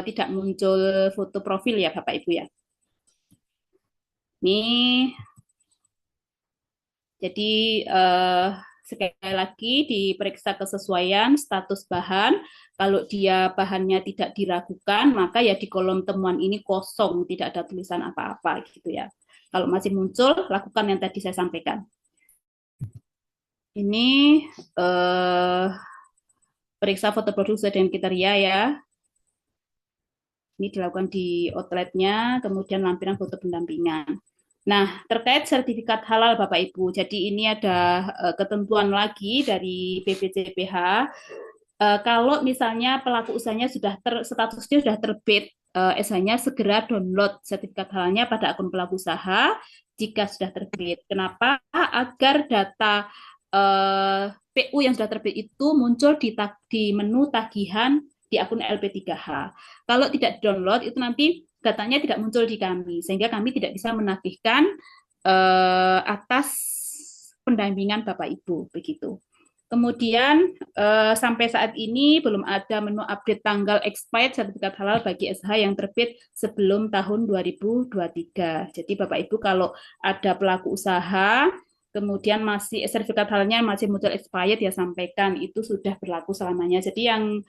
S4: tidak muncul foto profil ya Bapak Ibu ya. Ini jadi sekali lagi diperiksa kesesuaian status bahan. Kalau dia bahannya tidak diragukan, maka ya di kolom temuan ini kosong, tidak ada tulisan apa-apa gitu ya. Kalau masih muncul, lakukan yang tadi saya sampaikan. Ini periksa foto produk sesuai dengan kriteria ya. Ini dilakukan di outletnya, kemudian lampiran foto pendampingan. Nah, terkait sertifikat halal Bapak Ibu, jadi ini ada ketentuan lagi dari BPJPH. Kalau misalnya pelaku usahanya statusnya sudah terbit, SH-nya segera download sertifikat halalnya pada akun pelaku usaha jika sudah terbit. Kenapa? Agar data PU yang sudah terbit itu muncul di menu tagihan di akun LP3H. Kalau tidak download itu nanti datanya tidak muncul di kami, sehingga kami tidak bisa menagihkan atas pendampingan Bapak Ibu begitu. Kemudian sampai saat ini belum ada menu update tanggal expired sertifikat halal bagi SH yang terbit sebelum tahun 2023. Jadi Bapak Ibu kalau ada pelaku usaha kemudian masih sertifikat halalnya masih muncul expired ya sampaikan itu sudah berlaku selamanya. Jadi yang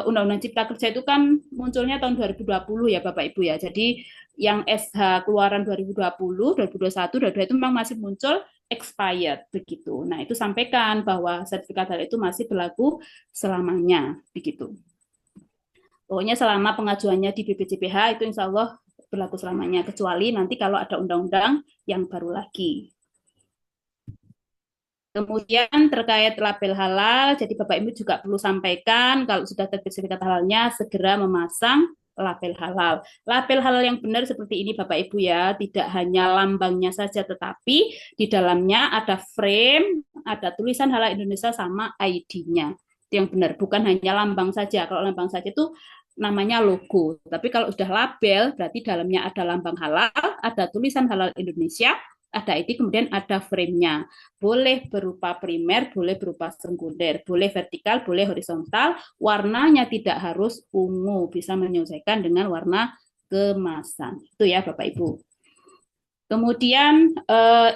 S4: Undang-Undang Cipta Kerja itu kan munculnya tahun 2020 ya Bapak Ibu ya. Jadi yang SH keluaran 2020, 2021, 2022 itu memang masih muncul expired begitu. Nah, itu sampaikan bahwa sertifikat halal itu masih berlaku selamanya begitu. Pokoknya selama pengajuannya di BPJPH itu insya Allah berlaku selamanya, kecuali nanti kalau ada undang-undang yang baru lagi. Kemudian terkait label halal, jadi Bapak Ibu juga perlu sampaikan kalau sudah terbit sertifikat halalnya segera memasang label halal. Label halal yang benar seperti ini Bapak Ibu ya, tidak hanya lambangnya saja tetapi di dalamnya ada frame, ada tulisan halal Indonesia sama ID-nya. Itu yang benar, bukan hanya lambang saja. Kalau lambang saja itu namanya logo. Tapi kalau sudah label berarti dalamnya ada lambang halal, ada tulisan halal Indonesia, ada ID, kemudian ada frame-nya. Boleh berupa primer, boleh berupa sekunder, boleh vertikal, boleh horizontal, warnanya tidak harus ungu, bisa menyesuaikan dengan warna kemasan. Itu ya Bapak Ibu. Kemudian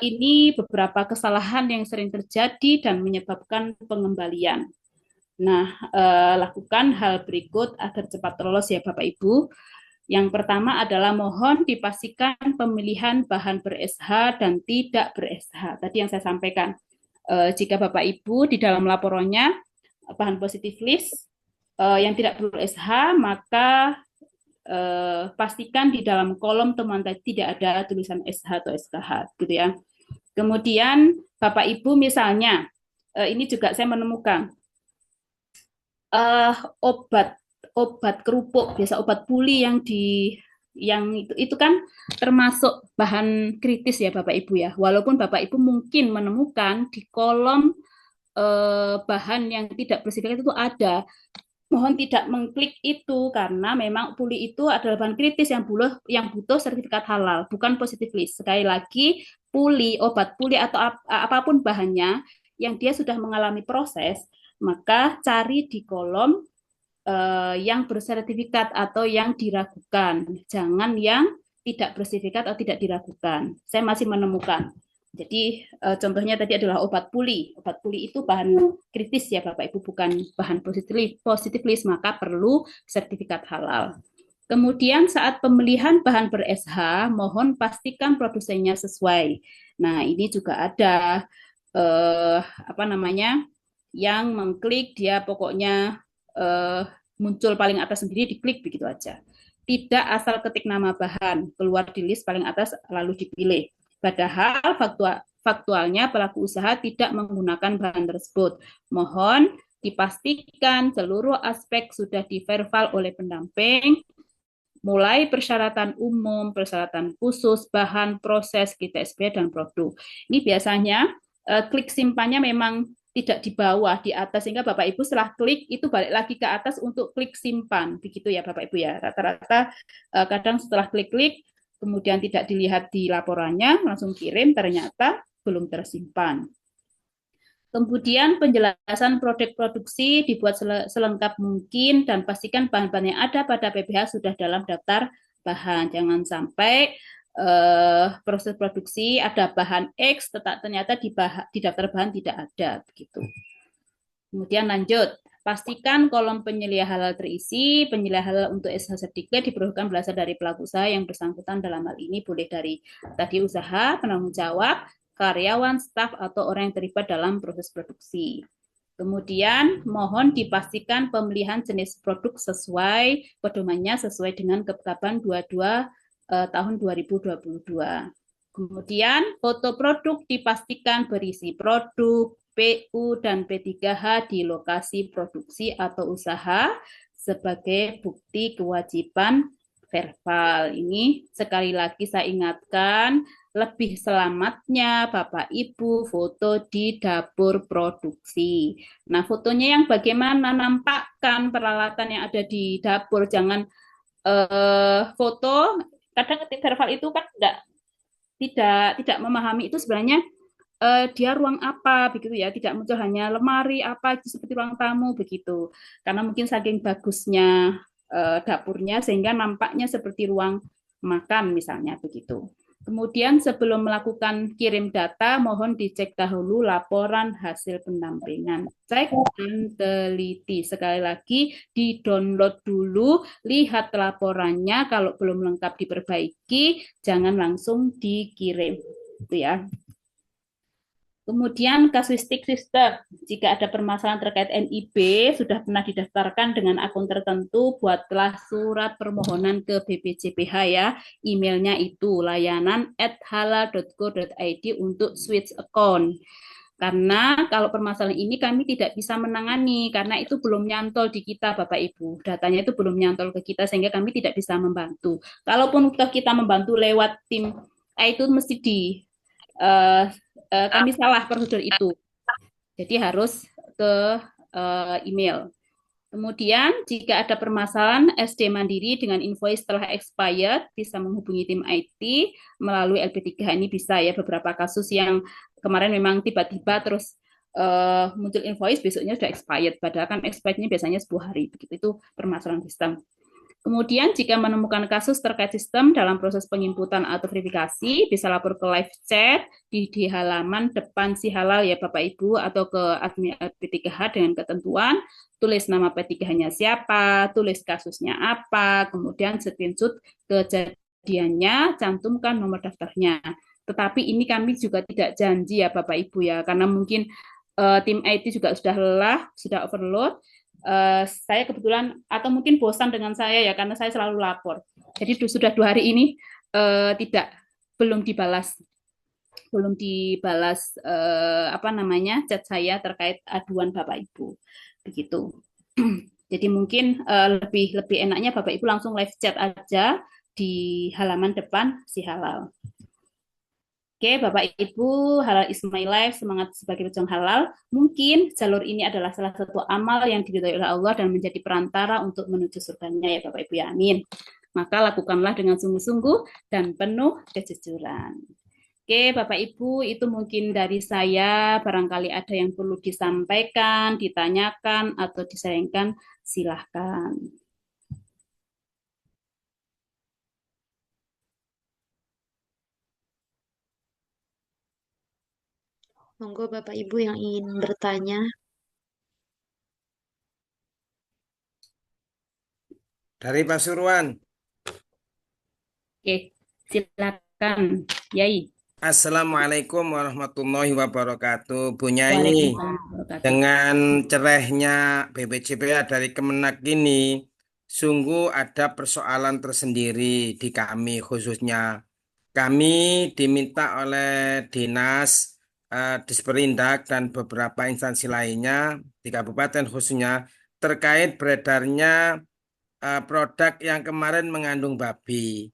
S4: ini beberapa kesalahan yang sering terjadi dan menyebabkan pengembalian. Nah, lakukan hal berikut agar cepat lolos ya Bapak Ibu. Yang pertama adalah mohon dipastikan pemilihan bahan ber-SH dan tidak ber-SH. Tadi yang saya sampaikan, jika Bapak Ibu di dalam laporannya bahan positif list yang tidak ber-SH, maka pastikan di dalam kolom temuan tadi tidak ada tulisan SH atau SKH, gitu ya. Kemudian Bapak Ibu misalnya, ini juga saya menemukan obat kerupuk, biasa obat puli yang itu kan termasuk bahan kritis ya Bapak Ibu ya. Walaupun Bapak Ibu mungkin menemukan di kolom bahan yang tidak bersertifikat itu ada, mohon tidak mengklik itu karena memang puli itu adalah bahan kritis yang butuh sertifikat halal, bukan positif list. Sekali lagi, puli, obat puli atau apapun bahannya yang dia sudah mengalami proses, maka cari di kolom yang bersertifikat atau yang diragukan. Jangan yang tidak bersertifikat atau tidak diragukan. Saya masih menemukan. Jadi contohnya tadi adalah obat puli. Obat puli itu bahan kritis ya Bapak Ibu, bukan bahan positif list, maka perlu sertifikat halal. Kemudian saat pemilihan bahan ber-SH, mohon pastikan produsennya sesuai. Nah, ini juga ada yang mengklik dia pokoknya muncul paling atas sendiri, diklik begitu aja. Tidak asal ketik nama bahan, keluar di list paling atas lalu dipilih. Padahal faktualnya pelaku usaha tidak menggunakan bahan tersebut. Mohon dipastikan seluruh aspek sudah diverval oleh pendamping, mulai persyaratan umum, persyaratan khusus, bahan, proses, KTSB, dan produk. Ini biasanya klik simpannya memang tidak di bawah, di atas, sehingga Bapak Ibu setelah klik itu balik lagi ke atas untuk klik simpan, begitu ya Bapak Ibu ya. Rata-rata kadang setelah klik-klik kemudian tidak dilihat di laporannya, langsung kirim, ternyata belum tersimpan. Kemudian penjelasan produk produksi dibuat selengkap mungkin dan pastikan bahan-bahan yang ada pada PPH sudah dalam daftar bahan. Jangan sampai proses produksi ada bahan X, tetapi ternyata di daftar bahan tidak ada, begitu. Kemudian lanjut, pastikan kolom penyelia halal terisi. Penyelia halal untuk SH sertifikat diperlukan berasal dari pelaku usaha yang bersangkutan, dalam hal ini boleh dari tadi usaha, penanggung jawab, karyawan, staf, atau orang yang terlibat dalam proses produksi. Kemudian mohon dipastikan pemilihan jenis produk sesuai pedomannya sesuai dengan Ketetapan 22 tahun 2022. Kemudian foto produk dipastikan berisi produk, PU, dan P3H di lokasi produksi atau usaha sebagai bukti kewajiban verbal. Ini sekali lagi saya ingatkan, lebih selamatnya Bapak Ibu foto di dapur produksi. Nah, fotonya yang bagaimana, nampakkan peralatan yang ada di dapur, jangan foto. Kadang ketik verbal itu kan tidak memahami itu sebenarnya dia ruang apa begitu ya, tidak muncul hanya lemari apa itu seperti ruang tamu begitu, karena mungkin saking bagusnya dapurnya sehingga nampaknya seperti ruang makan misalnya begitu. Kemudian sebelum melakukan kirim data, mohon dicek dahulu laporan hasil pendampingan. Cek dan teliti. Sekali lagi, di-download dulu, lihat laporannya. Kalau belum lengkap diperbaiki, jangan langsung dikirim. Itu ya. Kemudian kasuistik sistem, jika ada permasalahan terkait NIB sudah pernah didaftarkan dengan akun tertentu, buatlah surat permohonan ke BPJPH ya. Emailnya itu layanan@halal.go.id untuk switch account. Karena kalau permasalahan ini kami tidak bisa menangani karena itu belum nyantol di kita Bapak Ibu. Datanya itu belum nyantol ke kita sehingga kami tidak bisa membantu. Kalaupun kita membantu lewat tim itu mesti kami salah prosedur itu. Jadi harus ke email. Kemudian jika ada permasalahan SD Mandiri dengan invoice telah expired, bisa menghubungi tim IT melalui LP3H ini bisa ya, beberapa kasus yang kemarin memang tiba-tiba terus muncul invoice besoknya sudah expired, padahal kan expirednya biasanya 10 hari, begitu itu permasalahan sistem. Kemudian jika menemukan kasus terkait sistem dalam proses penginputan atau verifikasi, bisa lapor ke live chat di halaman depan si halal ya Bapak Ibu, atau ke admin P3H dengan ketentuan, tulis nama P3H-nya siapa, tulis kasusnya apa, kemudian screenshot kejadiannya, cantumkan nomor daftarnya. Tetapi ini kami juga tidak janji ya Bapak Ibu ya, karena mungkin tim IT juga sudah lelah, sudah overload. Saya kebetulan atau mungkin bosan dengan saya ya karena saya selalu lapor. Jadi sudah 2 hari ini belum dibalas chat saya terkait aduan Bapak Ibu begitu. Jadi mungkin lebih enaknya Bapak Ibu langsung live chat aja di halaman depan si halal. Oke, Bapak Ibu, halal is my life, semangat sebagai pejuang halal. Mungkin jalur ini adalah salah satu amal yang diridhoi oleh Allah dan menjadi perantara untuk menuju surganya ya Bapak Ibu ya, amin. Maka lakukanlah dengan sungguh-sungguh dan penuh kejujuran. Oke, Bapak Ibu, itu mungkin dari saya. Barangkali ada yang perlu disampaikan, ditanyakan, atau disayangkan, silahkan.
S3: Monggo Bapak Ibu yang ingin bertanya.
S5: Dari Pasuruan.
S4: Oke, silakan, Yai.
S5: Assalamualaikum warahmatullahi wabarakatuh. Bu Nyai,
S4: Waalaikumsalam warahmatullahi
S5: dengan cerehnya BPJPH dari Kemenak ini, sungguh ada persoalan tersendiri di kami khususnya. Kami diminta oleh Dinas Disperindak dan beberapa instansi lainnya di kabupaten khususnya terkait beredarnya produk yang kemarin mengandung babi.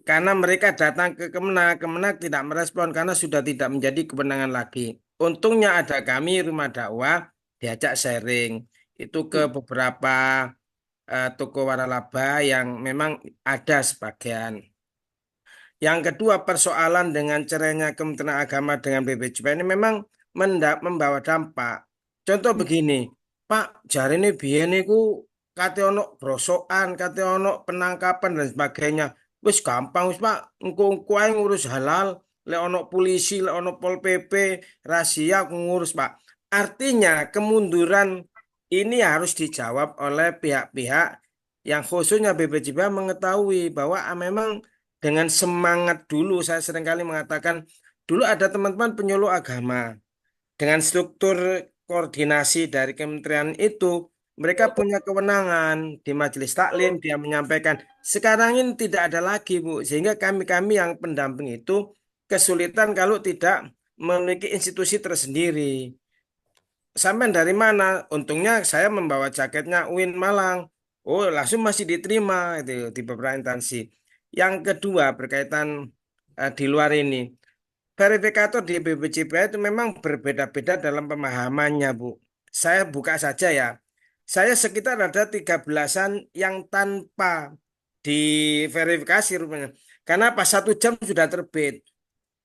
S5: Karena mereka datang ke Kemenak, Kemenak tidak merespon karena sudah tidak menjadi kewenangan lagi. Untungnya ada kami rumah dakwah diajak sharing itu ke beberapa toko waralaba yang memang ada sebagian. Yang kedua, persoalan dengan cerainya Kementerian Agama dengan BPJPH ini memang membawa dampak. Contoh begini, Pak, jari ini biyen niku kate ono brosokan, kate ono penangkapan dan sebagainya. Wis gampang wis Pak, engko ae ngurus halal, lek ono polisi, lek ono Pol PP, rahasia aku ngurus Pak. Artinya kemunduran ini harus dijawab oleh pihak-pihak yang khususnya BPJPH mengetahui bahwa memang dengan semangat dulu saya seringkali mengatakan dulu ada teman-teman penyuluh agama dengan struktur koordinasi dari kementerian itu mereka punya kewenangan di majelis taklim dia menyampaikan sekarang ini tidak ada lagi Bu sehingga kami-kami yang pendamping itu kesulitan kalau tidak memiliki institusi tersendiri. Sampai dari mana? Untungnya saya membawa jaketnya UIN Malang. Oh, langsung masih diterima itu di beberapa instansi. Yang kedua berkaitan di luar ini, verifikator di BPJPH itu memang berbeda-beda dalam pemahamannya, Bu. Saya buka saja ya. Saya sekitar ada 13-an yang tanpa diverifikasi rupanya. Karena pas 1 jam sudah terbit.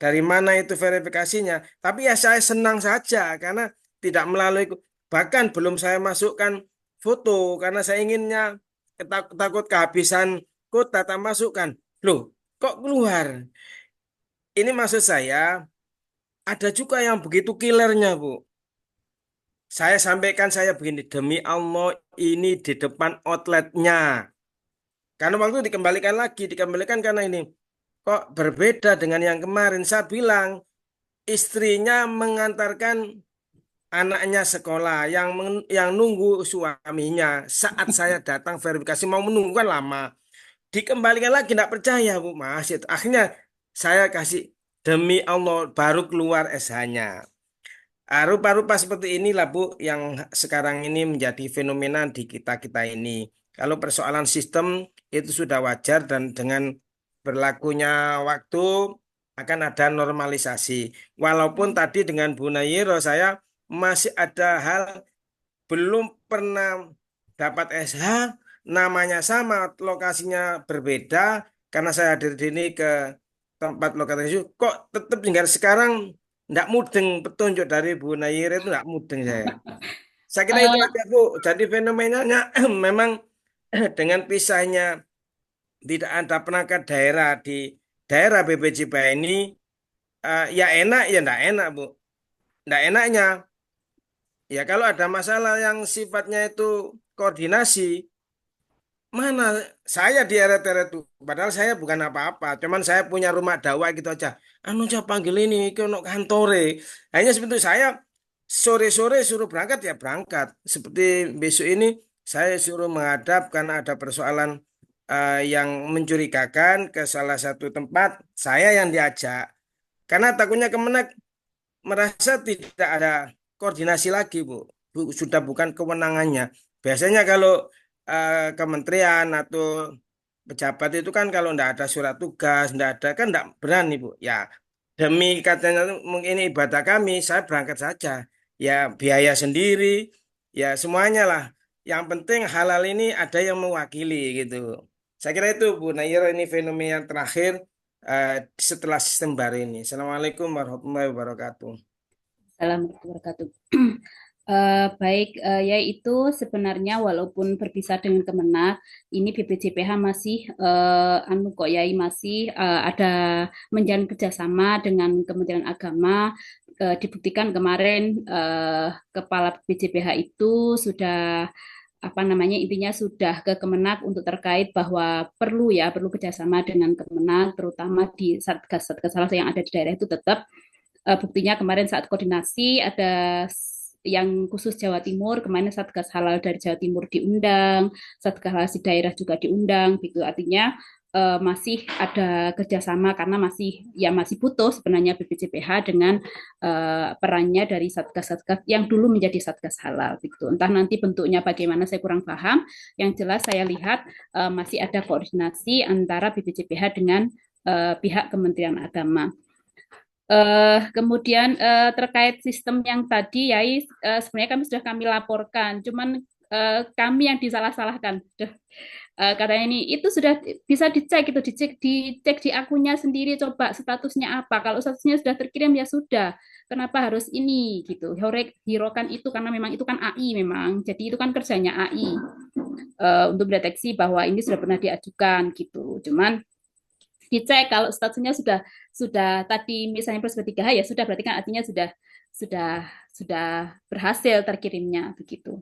S5: Dari mana itu verifikasinya? Tapi ya saya senang saja karena tidak melalui, bahkan belum saya masukkan foto karena saya inginnya takut kehabisan kuota tak masukkan. Loh, kok keluar? Ini maksud saya ada juga yang begitu killernya, Bu. Saya sampaikan saya begini, demi Allah ini di depan outletnya. Karena waktu dikembalikan lagi, dikembalikan karena ini. Kok berbeda dengan yang kemarin? Saya bilang, istrinya mengantarkan anaknya sekolah, yang nunggu suaminya. Saat saya datang verifikasi mau menunggu kan lama. Dikembalikan lagi, tidak percaya, Bu. Masih. Akhirnya saya kasih, demi Allah baru keluar SH-nya. Rupa-rupa seperti inilah Bu yang sekarang ini menjadi fenomena di kita-kita ini. Kalau persoalan sistem itu sudah wajar dan dengan berlakunya waktu akan ada normalisasi. Walaupun tadi dengan Bu Nayiro saya masih ada hal belum pernah dapat SH, namanya sama, lokasinya berbeda karena saya hadir di sini ke tempat lokasi kok tetap hingga sekarang nggak mudeng petunjuk dari Bu Nayir itu nggak mudeng saya. Saya kira itu
S4: Eh,
S5: aja Bu. Jadi fenomenanya memang dengan pisahnya tidak ada perangkat daerah di daerah BPJPH ini ya enak ya nggak enak Bu. Nggak enaknya ya kalau ada masalah yang sifatnya itu koordinasi. Mana saya di eret-eret itu, padahal saya bukan apa-apa, cuman saya punya rumah dakwah gitu aja. Anu aja panggil ini ke ono kantore. Hanya seperti itu, saya sore-sore suruh berangkat ya berangkat. Seperti besok ini saya suruh menghadap karena ada persoalan yang mencurigakan ke salah satu tempat, saya yang diajak. Karena takutnya Kemenak merasa tidak ada koordinasi lagi, Bu. Sudah bukan kewenangannya. Biasanya kalau kementerian atau pejabat itu kan kalau tidak ada surat tugas, tidak ada kan tidak berani, Bu. Ya, demi katanya mungkin ini ibadah kami, saya berangkat saja. Ya, biaya sendiri, ya semuanya lah. Yang penting halal ini ada yang mewakili gitu. Saya kira itu, Bu Nayir, ini fenomena yang terakhir eh, setelah sistem baru ini. Assalamualaikum warahmatullahi wabarakatuh.
S4: Assalamualaikum warahmatullahi wabarakatuh. Baik, yaitu sebenarnya walaupun berpisah dengan Kemenak, ini BPJPH masih anu kok Yai masih ada menjalin kerjasama dengan Kementerian Agama. Dibuktikan kemarin Kepala BPJPH itu sudah apa namanya intinya sudah ke Kemenak untuk terkait bahwa perlu kerjasama dengan Kemenak terutama di satgas-satgas yang ada di daerah itu tetap. Buktinya kemarin saat koordinasi ada yang khusus Jawa Timur, kemarin Satgas Halal dari Jawa Timur diundang, Satgas Halal di daerah juga diundang, gitu. Artinya masih ada kerjasama karena masih butuh sebenarnya BPJPH dengan perannya dari satgas-satgas yang dulu menjadi Satgas Halal, gitu. Entah nanti bentuknya bagaimana saya kurang paham. Yang jelas saya lihat masih ada koordinasi antara BPJPH dengan pihak Kementerian Agama. Kemudian terkait sistem yang tadi, Yai, sebenarnya kami laporkan, cuman kami yang disalah-salahkan. Katanya ini itu sudah bisa dicek dicek di akunnya sendiri, coba statusnya apa. Kalau statusnya sudah terkirim ya sudah. Kenapa harus ini gitu? Hirokan itu karena memang itu kan AI memang, jadi itu kan kerjanya AI untuk mendeteksi bahwa ini sudah pernah diajukan gitu. Cuman dicek kalau statusnya sudah tadi misalnya plus 3H ya sudah berarti kan artinya sudah berhasil terkirimnya begitu.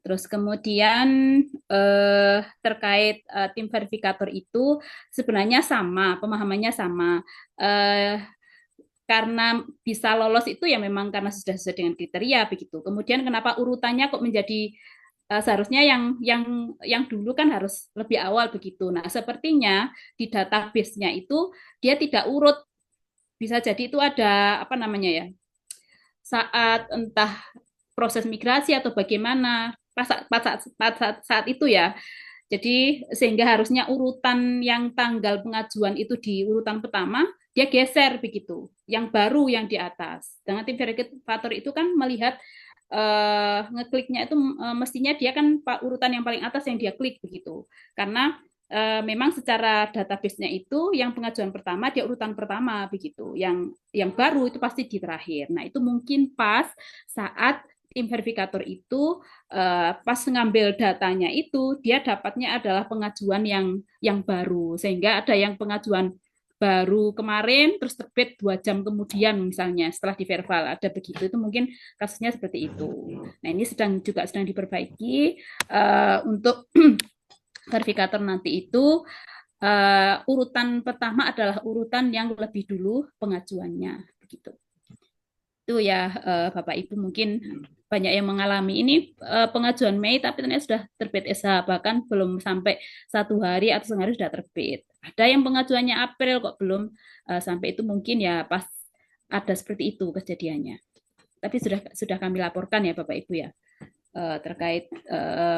S4: Terus kemudian terkait tim verifikator itu sebenarnya sama, pemahamannya sama. Karena bisa lolos itu ya memang karena sudah sesuai dengan kriteria begitu. Kemudian kenapa urutannya kok menjadi seharusnya yang dulu kan harus lebih awal begitu. Nah, sepertinya di database-nya itu dia tidak urut. Bisa jadi itu ada apa namanya ya? Saat entah proses migrasi atau bagaimana saat itu ya Jadi sehingga harusnya urutan yang tanggal pengajuan itu di urutan pertama, dia geser begitu. Yang baru yang di atas. Dengan tim verifikator itu kan melihat ngekliknya itu mestinya dia kan urutan yang paling atas yang dia klik begitu. Karena memang secara database-nya itu yang pengajuan pertama dia urutan pertama begitu. Yang baru itu pasti di terakhir. Nah, itu mungkin pas saat tim verifikator itu pas ngambil datanya itu dia dapatnya adalah pengajuan yang baru sehingga ada yang pengajuan baru kemarin terus terbit 2 jam kemudian misalnya setelah di verbal ada begitu itu mungkin kasusnya seperti itu. Nah ini sedang diperbaiki untuk verifikator nanti itu urutan pertama adalah urutan yang lebih dulu pengajuannya begitu. Itu ya Bapak Ibu mungkin banyak yang mengalami ini pengajuan Mei tapi ternyata sudah terbit SH bahkan belum sampai 1 hari atau setengah hari sudah terbit. Ada yang pengajuannya April kok belum sampai itu mungkin ya pas ada seperti itu kejadiannya. Tapi sudah kami laporkan ya Bapak Ibu ya terkait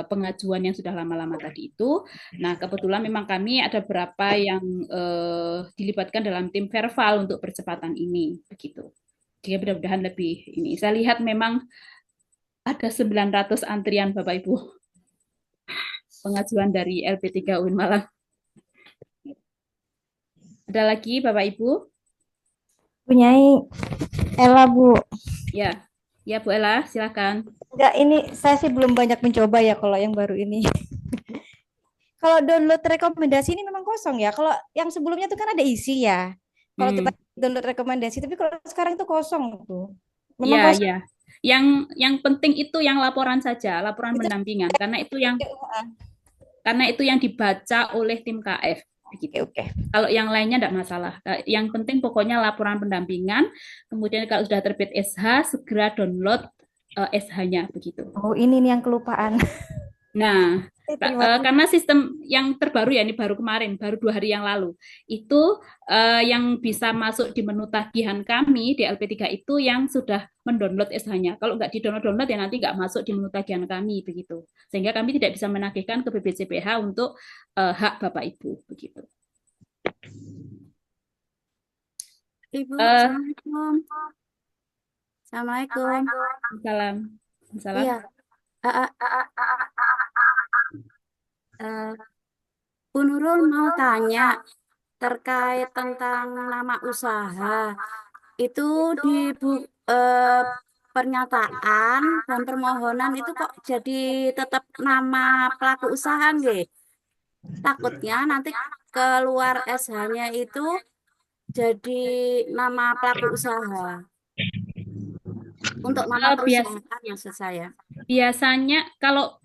S4: pengajuan yang sudah lama-lama tadi itu. Nah kebetulan memang kami ada beberapa yang dilibatkan dalam tim verbal untuk percepatan ini begitu. Jadi mudah-mudahan lebih ini. Saya lihat memang ada 900 antrian Bapak Ibu pengajuan dari LP3 UIN Malang. Ada lagi Bapak Ibu?
S2: Punyai Ella, Bu.
S4: Ya, ya Bu Ella, silakan.
S2: Enggak, ini saya sih belum banyak mencoba ya kalau yang baru ini. Kalau download rekomendasi ini memang kosong ya. Kalau yang sebelumnya itu kan ada isi ya. Kalau kita download rekomendasi, tapi kalau sekarang itu kosong tuh. Memang
S4: Ya,
S2: kosong.
S4: ya. Yang penting itu yang laporan saja, laporan pendampingan, karena itu yang dibaca oleh tim KF. Begitu.
S2: Oke.
S4: Kalau yang lainnya tidak masalah. Yang penting pokoknya laporan pendampingan. Kemudian kalau sudah terbit SH, segera download SH-nya begitu.
S2: Oh, ini nih yang kelupaan.
S4: Nah, karena sistem yang terbaru ya ini baru kemarin, baru 2 hari yang lalu, itu yang bisa masuk di menu tagihan kami di LP3 itu yang sudah mendownload SH-nya. Kalau nggak di-download ya nanti nggak masuk di menu tagihan kami begitu. Sehingga kami tidak bisa menagihkan ke BPJPH untuk hak Bapak Ibu begitu.
S7: Ibu, Assalamualaikum. Assalamualaikum.
S4: Salam. Salam.
S7: Iya. Bu Nurul mau tanya terkait tentang nama usaha. Itu di pernyataan dan permohonan itu kok jadi tetap nama pelaku usaha nggih? Takutnya nanti keluar SH-nya itu jadi nama pelaku usaha. Untuk nama perusahaan maksud saya.
S4: Biasanya kalau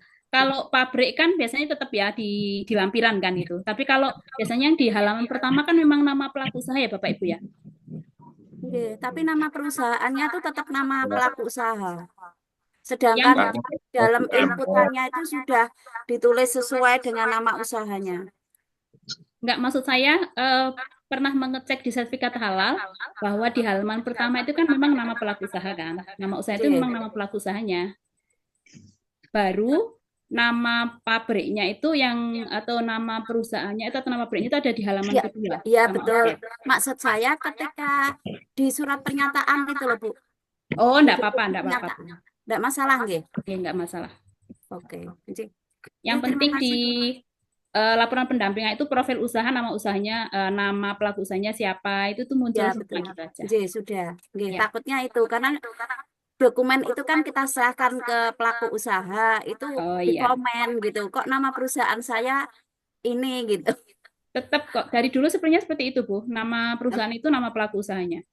S4: pabrik kan biasanya tetap ya di lampiran kan itu. Tapi kalau biasanya yang di halaman pertama kan memang nama pelaku usaha ya Bapak Ibu ya.
S7: Oke, tapi nama perusahaannya itu tetap nama pelaku usaha. Sedangkan dalam inputannya itu sudah ditulis sesuai dengan nama usahanya.
S4: Enggak, maksud saya pernah mengecek di sertifikat halal bahwa di halaman pertama itu kan memang nama pelaku usaha kan. Nama usaha itu memang nama pelaku usahanya. Baru nama pabriknya itu atau nama perusahaannya itu atau nama pabriknya itu ada di halaman kedua.
S7: Iya betul. Maksud saya ketika di surat pernyataan itu loh Bu.
S4: Oh, enggak apa-apa.
S7: Enggak masalah nggih?
S4: Oke, enggak masalah.
S7: Oke.
S4: Yang penting di laporan pendampingan itu profil usaha, nama usahanya, nama pelaku usahanya siapa, itu tuh muncul semua gitu aja.
S7: Sudah. Takutnya itu karena dokumen itu kan kita serahkan ke pelaku usaha itu di komen gitu. Kok nama perusahaan saya ini gitu.
S4: Tetap kok dari dulu sebenarnya seperti itu Bu. Nama perusahaan itu nama pelaku usahanya.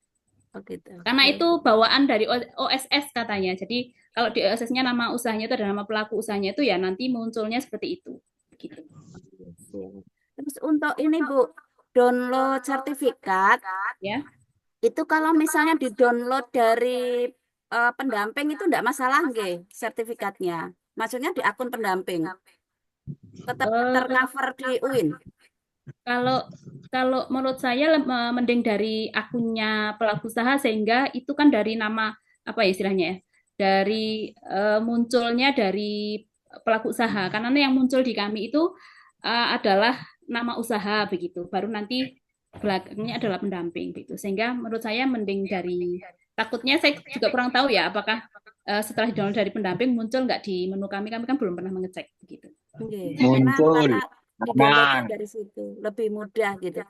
S7: Gitu.
S4: Karena itu bawaan dari OSS katanya. Jadi kalau di OSS-nya nama usahanya itu ada nama pelaku usahanya itu ya nanti munculnya seperti itu. Gitu.
S7: Terus untuk ini Bu, download sertifikat
S4: ya.
S7: Itu kalau misalnya di-download dari pendamping itu enggak masalah nggih sertifikatnya. Maksudnya di akun pendamping. Tetap tercover di UIN.
S4: Kalau menurut saya mending dari akunnya pelaku usaha sehingga itu kan dari nama apa ya istilahnya ya. Dari munculnya dari pelaku usaha. Karena yang muncul di kami itu adalah nama usaha begitu. Baru nanti belakangnya adalah pendamping begitu. Sehingga menurut saya mending dari takutnya saya juga kurang tahu ya apakah setelah download dari pendamping muncul nggak di menu kami kan belum pernah mengecek begitu.
S7: Nggih,
S6: Muncul,
S7: karena di-downloadnya
S6: aman.
S7: dari situ lebih mudah gitu.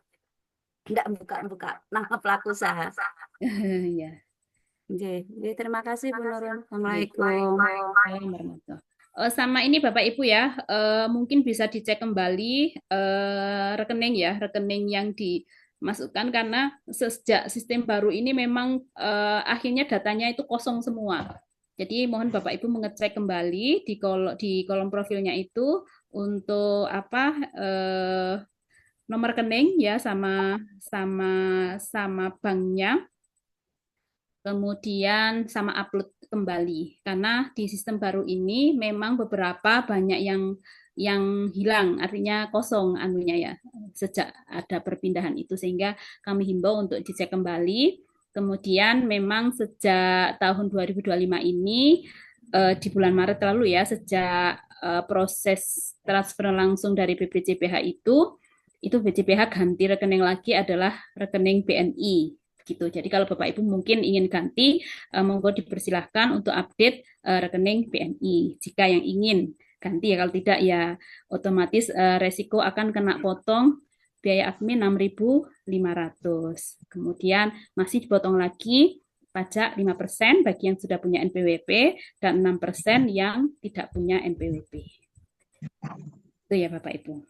S7: Enggak buka-buka nama pelaku usaha.
S4: Ya.
S7: Nggih, terima kasih Bu Nurul.
S4: Nggih.
S7: Assalamualaikum.
S4: Waalaikumsalam warahmatullahi. Sama ini Bapak Ibu ya, mungkin bisa dicek kembali rekening ya, rekening yang dimasukkan karena sejak sistem baru ini memang akhirnya datanya itu kosong semua. Jadi mohon Bapak Ibu mengecek kembali di kolom profilnya itu untuk apa nomor rekening ya sama sama sama banknya. Kemudian sama upload kembali karena di sistem baru ini memang beberapa banyak yang hilang artinya kosong anunya ya sejak ada perpindahan itu sehingga kami himbau untuk dicek kembali. Kemudian memang sejak tahun 2025 ini di bulan Maret lalu ya sejak proses transfer langsung dari BPJPH itu BPJPH ganti rekening lagi adalah rekening BNI gitu. Jadi kalau Bapak Ibu mungkin ingin ganti, monggo dipersilahkan untuk update rekening BNI. Jika yang ingin ganti ya, kalau tidak ya otomatis resiko akan kena potong biaya admin 6.500. Kemudian masih dipotong lagi pajak 5% bagi yang sudah punya NPWP dan 6% yang tidak punya NPWP. Itu ya Bapak Ibu.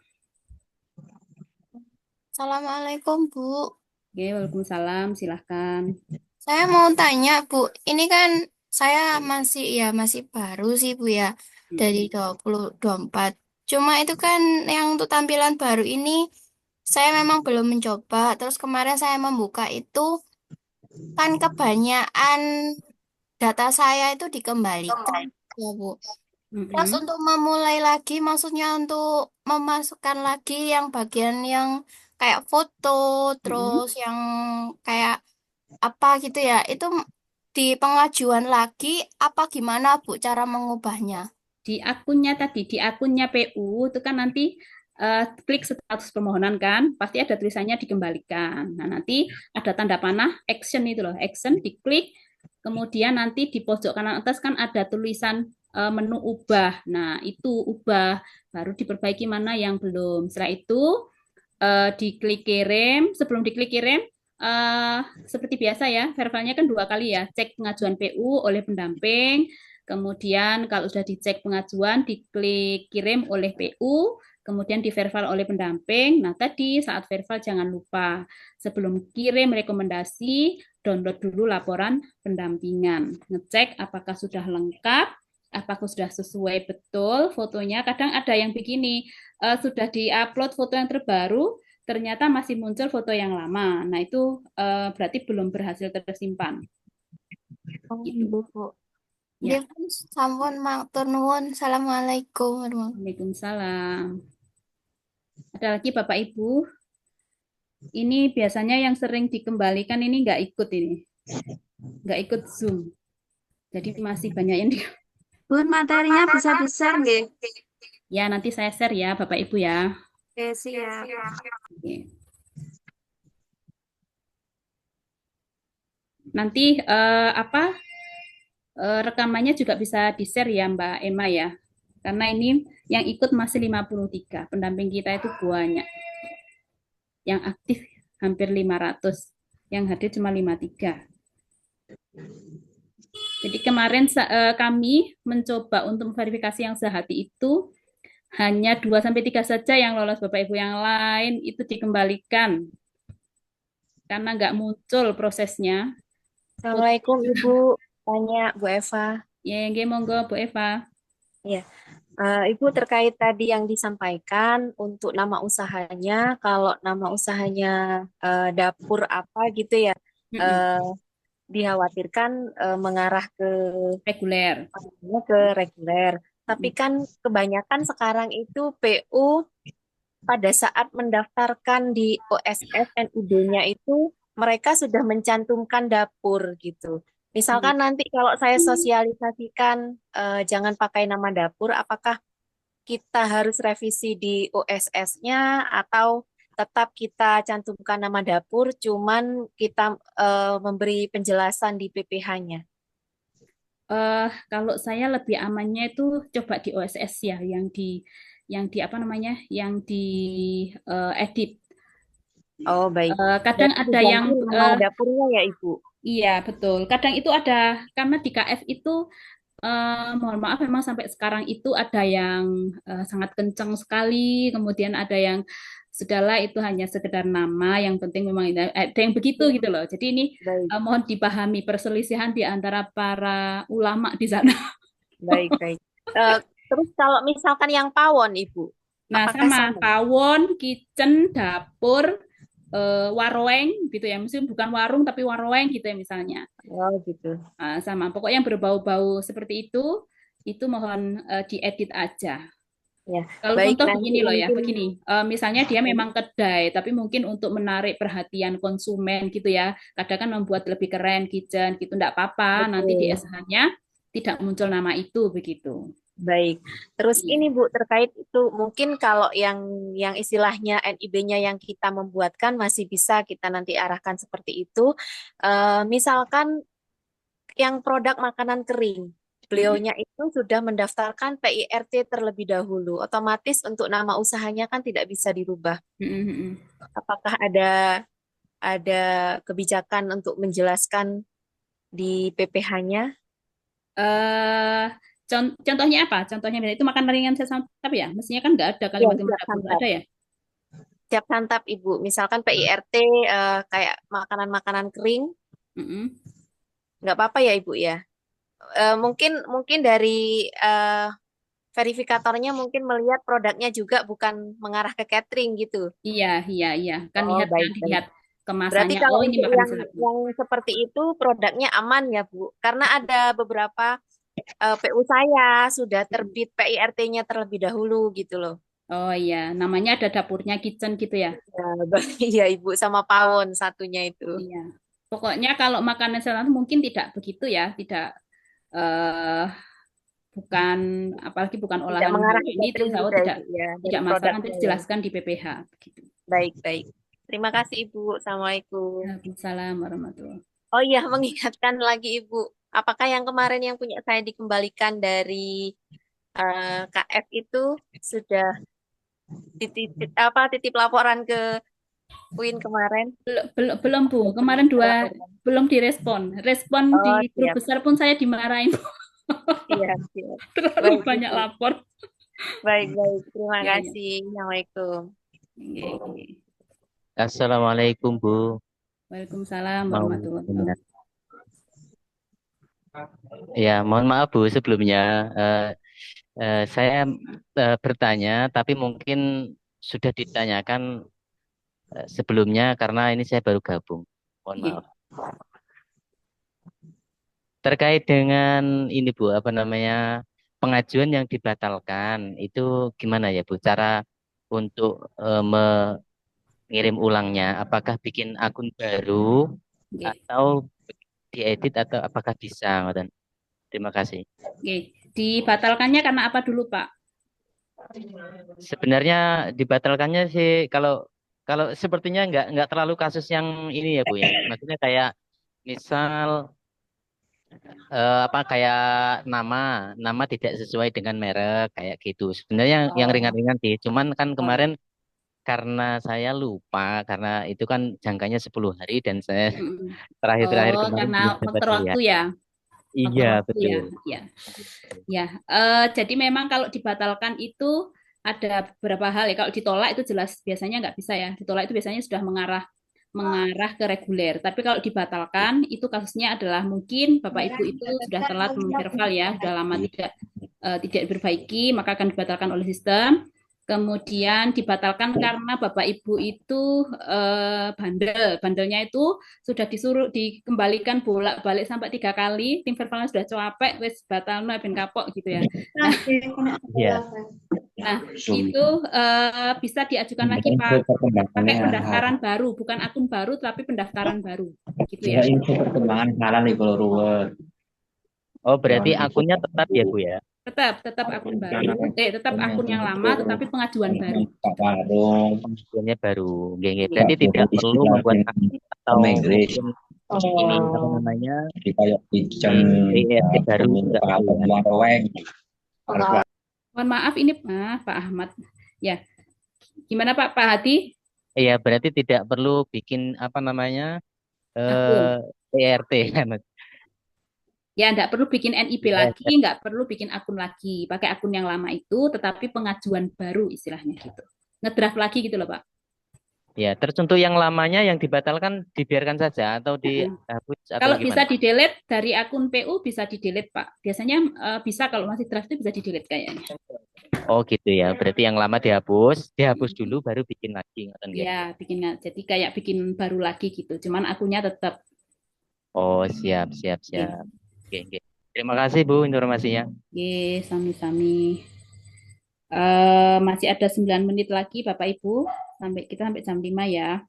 S8: Assalamualaikum, Bu.
S4: Oke, waalaikumsalam, silahkan.
S8: Saya mau tanya, Bu. Ini kan saya masih baru sih, Bu ya, dari 2024. Cuma itu kan yang untuk tampilan baru ini saya memang belum mencoba. Terus kemarin saya membuka itu kan kebanyakan data saya itu dikembalikan, ya, Bu. Terus untuk memulai lagi, maksudnya untuk memasukkan lagi yang bagian yang kayak foto, terus yang kayak apa gitu ya, itu di pengajuan lagi apa gimana Bu cara mengubahnya?
S4: Di akunnya tadi, di akunnya PU itu kan nanti klik status permohonan kan, pasti ada tulisannya dikembalikan. Nah, nanti ada tanda panah action itu loh, action diklik, kemudian nanti di pojok kanan atas kan ada tulisan menu ubah. Nah, itu ubah, baru diperbaiki mana yang belum. Setelah itu diklik kirim, sebelum diklik kirim seperti biasa ya, verbalnya kan 2 kali ya, cek pengajuan PU oleh pendamping, kemudian kalau sudah dicek pengajuan, diklik kirim oleh PU, kemudian diverbal oleh pendamping. Nah, tadi saat verbal jangan lupa, sebelum kirim rekomendasi, download dulu laporan pendampingan. Ngecek apakah sudah lengkap, apakah sudah sesuai betul fotonya. Kadang ada yang begini, sudah diupload foto yang terbaru, ternyata masih muncul foto yang lama. Nah, itu berarti belum berhasil tersimpan.
S8: Oh,
S4: Gitu.
S8: Bu.
S4: Ya.
S8: Sampun matur nuwun. Assalamualaikum.
S4: Waalaikumsalam. Ada lagi Bapak Ibu? Ini biasanya yang sering dikembalikan ini nggak ikut ini. Nggak ikut Zoom. Jadi masih banyak yang
S7: Bun, materinya bisa di-share nggih?
S4: Ya, nanti saya share ya Bapak Ibu ya.
S7: Oke, siap.
S4: Oke. Nanti rekamannya juga bisa di-share ya Mbak Emma ya. Karena ini yang ikut masih 53. Pendamping kita itu banyak. Yang aktif hampir 500. Yang hadir cuma 53. Jadi kemarin kami mencoba untuk verifikasi yang sehati itu hanya 2-3 saja yang lolos Bapak Ibu, yang lain itu dikembalikan karena nggak muncul prosesnya.
S9: Assalamualaikum Ibu, tanya Bu Eva.
S4: Ya, monggo Bu Eva.
S9: Ya, Ibu terkait tadi yang disampaikan untuk nama usahanya, kalau nama usahanya dapur apa gitu ya, dikhawatirkan mengarah ke
S4: reguler.
S9: Tapi kan kebanyakan sekarang itu PU pada saat mendaftarkan di OSS NID-nya itu mereka sudah mencantumkan dapur gitu. Misalkan nanti kalau saya sosialisasikan jangan pakai nama dapur, apakah kita harus revisi di OSS-nya atau tetap kita cantumkan nama dapur, cuman kita memberi penjelasan di PPH-nya?
S4: Kalau saya lebih amannya itu coba di OSS ya, yang di apa namanya, yang di edit.
S9: Oh, baik.
S4: Kadang
S9: Berarti
S4: ada yang
S9: diganti nama dapurnya ya, Ibu?
S4: iya betul. Kadang itu ada karena di KF itu mohon maaf memang sampai sekarang itu ada yang sangat kencang sekali, kemudian ada yang sudahlah itu hanya sekedar nama, yang penting memang ada yang begitu gitu loh. Jadi ini
S9: Baik,
S4: mohon dipahami perselisihan di antara para ulama di sana.
S9: baik, baik. Eh, terus kalau misalkan yang pawon, Ibu,
S4: Nah,
S9: apakah
S4: sama
S9: sama?
S4: pawon, kitchen, dapur, waroweng gitu ya. Mungkin bukan warung tapi waroweng gitu ya misalnya.
S9: Oh, gitu.
S4: Sama. Pokoknya yang berbau-bau seperti itu mohon diedit aja.
S9: Ya,
S4: Kalau
S9: baik,
S4: contoh
S9: nanti
S4: begini loh ya,
S9: mungkin.
S4: begini. Misalnya dia memang kedai, tapi mungkin untuk menarik perhatian konsumen gitu ya. Kadang kan membuat lebih keren kitchen gitu, enggak apa-apa. Nanti di
S9: Betul.
S4: SH-nya tidak muncul nama itu begitu.
S9: Baik. Terus
S4: Iya.
S9: ini Bu, terkait itu mungkin kalau yang istilahnya NIB-nya yang kita membuatkan masih bisa kita nanti arahkan seperti itu. Misalkan yang produk makanan kering, beliaunya itu sudah mendaftarkan PIRT terlebih dahulu. Otomatis untuk nama usahanya kan tidak bisa dirubah. Apakah ada kebijakan untuk menjelaskan di PPH-nya?
S4: eh Contohnya apa? Contohnya itu makan ringan saya santap ya? Mestinya kan nggak ada
S9: Ya,
S4: kalimat yang
S9: siap
S4: mendapur, nggak
S9: santap.
S4: ada ya?
S9: Siap santap, Ibu. Misalkan PIRT kayak makanan-makanan kering,
S4: Mm-mm.
S9: nggak apa-apa ya, Ibu ya. Mungkin mungkin dari verifikatornya mungkin melihat produknya juga bukan mengarah ke catering gitu.
S4: Iya, iya, iya. Kan
S9: Oh,
S4: lihat kan,
S9: baik, baik.
S4: dilihat
S9: Berarti
S4: kemasannya.
S9: kalau
S4: Oh, ini
S9: untuk
S4: makanan
S9: yang
S4: singapura.
S9: yang seperti itu produknya aman ya, Bu. Karena ada beberapa PU saya sudah terbit PIRT-nya terlebih dahulu gitu loh.
S4: Oh iya, namanya ada dapurnya kitchen gitu ya.
S9: Iya, Ibu, sama pawon satunya itu.
S4: Iya. Pokoknya kalau makanan selalu mungkin tidak begitu ya, tidak eh bukan apalagi bukan
S9: Tidak
S4: olahan
S9: mengarah ke
S4: ini itu
S9: catering
S4: insya Allah
S9: juga,
S4: tidak
S9: Ibu ya,
S4: tidak
S9: dari
S4: masalah nanti
S9: produknya ya.
S4: dijelaskan di PPH begitu.
S9: Baik, baik. Terima kasih, Ibu. Assalamualaikum.
S4: Waalaikumsalam warahmatullahi.
S9: Oh iya, mengingatkan lagi Ibu. Apakah yang kemarin yang punya saya dikembalikan dari KF itu sudah titip laporan ke Win kemarin?
S4: Belum Bu, kemarin belum direspon. Respon di
S9: Oh,
S4: grup
S9: siap.
S4: besar pun saya dimarahin.
S9: Siap, siap.
S4: Terlalu
S9: Baik,
S4: banyak
S9: Ibu.
S4: lapor.
S9: Baik, baik. Terima
S4: Ya, ya.
S9: kasih. Assalamualaikum.
S4: Oke, oke.
S10: Assalamualaikum Bu.
S4: Waalaikumsalam
S10: Mau
S4: warahmatullahi
S10: mendengar.
S4: wabarakatuh.
S10: Ya, mohon maaf Bu sebelumnya. Saya bertanya, tapi mungkin sudah ditanyakan sebelumnya karena ini saya baru gabung. Mohon
S4: Oke.
S10: maaf. Terkait dengan ini Bu, apa namanya pengajuan yang dibatalkan itu gimana ya Bu? Cara untuk mengirim ulangnya, apakah bikin akun baru
S4: Oke.
S10: atau diedit atau apakah bisa? Ngoten? Terima kasih.
S4: Oke. Dibatalkannya karena apa dulu, Pak?
S10: Sebenarnya dibatalkannya sih kalau kalau sepertinya nggak terlalu kasus yang ini ya Bu ya. Maksudnya kayak misal apa kayak nama tidak sesuai dengan merek kayak gitu. Sebenarnya yang
S4: Oh.
S10: ringan-ringan sih. Cuman kan
S4: Oh.
S10: kemarin karena saya lupa karena itu kan jangkanya 10 hari dan saya
S4: Mm-mm.
S10: terakhir-terakhir
S4: Oh,
S10: kemarin
S4: karena
S10: belum sempat
S4: faktor waktu
S10: lihat.
S4: ya. Faktor
S10: Iya,
S4: waktu ya.
S10: betul.
S4: Ya. Ya. Jadi memang kalau dibatalkan itu ada beberapa hal ya. Kalau ditolak itu jelas biasanya nggak bisa ya. Ditolak itu biasanya sudah mengarah ke reguler. Tapi kalau dibatalkan itu kasusnya adalah mungkin Bapak Ibu itu sudah telat memverval ya, sudah lama tidak diperbaiki, maka akan dibatalkan oleh sistem. Kemudian dibatalkan karena Bapak Ibu itu bandelnya itu sudah disuruh dikembalikan bolak-balik sampai 3 kali, tim verbalnya sudah capek, wes batal ben kapok gitu ya.
S10: Iya.
S4: Nah, itu bisa diajukan lagi Pak pakai pendaftaran baru, bukan akun baru tapi pendaftaran baru, gitu ya.
S10: Oh, berarti akunnya tetap ya Bu ya?
S4: Tetap akun baru, tetap akun yang lama, tetapi pengajuan baru.
S10: Pengajuannya baru. Nggih, nggih. Berarti tidak perlu membuat akun atau mungkin ini apa namanya ERT baru tidak perlu ya.
S4: Mohon maaf ini Pak Ahmad. Ya, gimana Pak Hadi?
S10: Iya, berarti tidak perlu bikin apa namanya
S4: Akun.
S10: ERT.
S4: Ya, enggak perlu bikin NIB lagi, enggak perlu bikin akun lagi. Pakai akun yang lama itu, tetapi pengajuan baru istilahnya gitu. Ngedraft lagi gitu loh, Pak.
S10: Ya, terus yang lamanya yang dibatalkan dibiarkan saja atau dihapus atau
S4: Kalau
S10: gimana?
S4: bisa di-delete dari akun PU bisa di-delete, Pak. Biasanya bisa kalau masih draft itu bisa di-delete kayaknya.
S10: Oh gitu ya, berarti yang lama dihapus dulu baru bikin lagi.
S4: Ya, jadi kayak bikin baru lagi gitu. Cuman akunnya tetap.
S10: Oh, siap. Oke. Terima kasih Bu informasinya.
S4: Oke, sami-sami. Masih ada 9 menit lagi Bapak Ibu. Kita sampai jam 5 ya.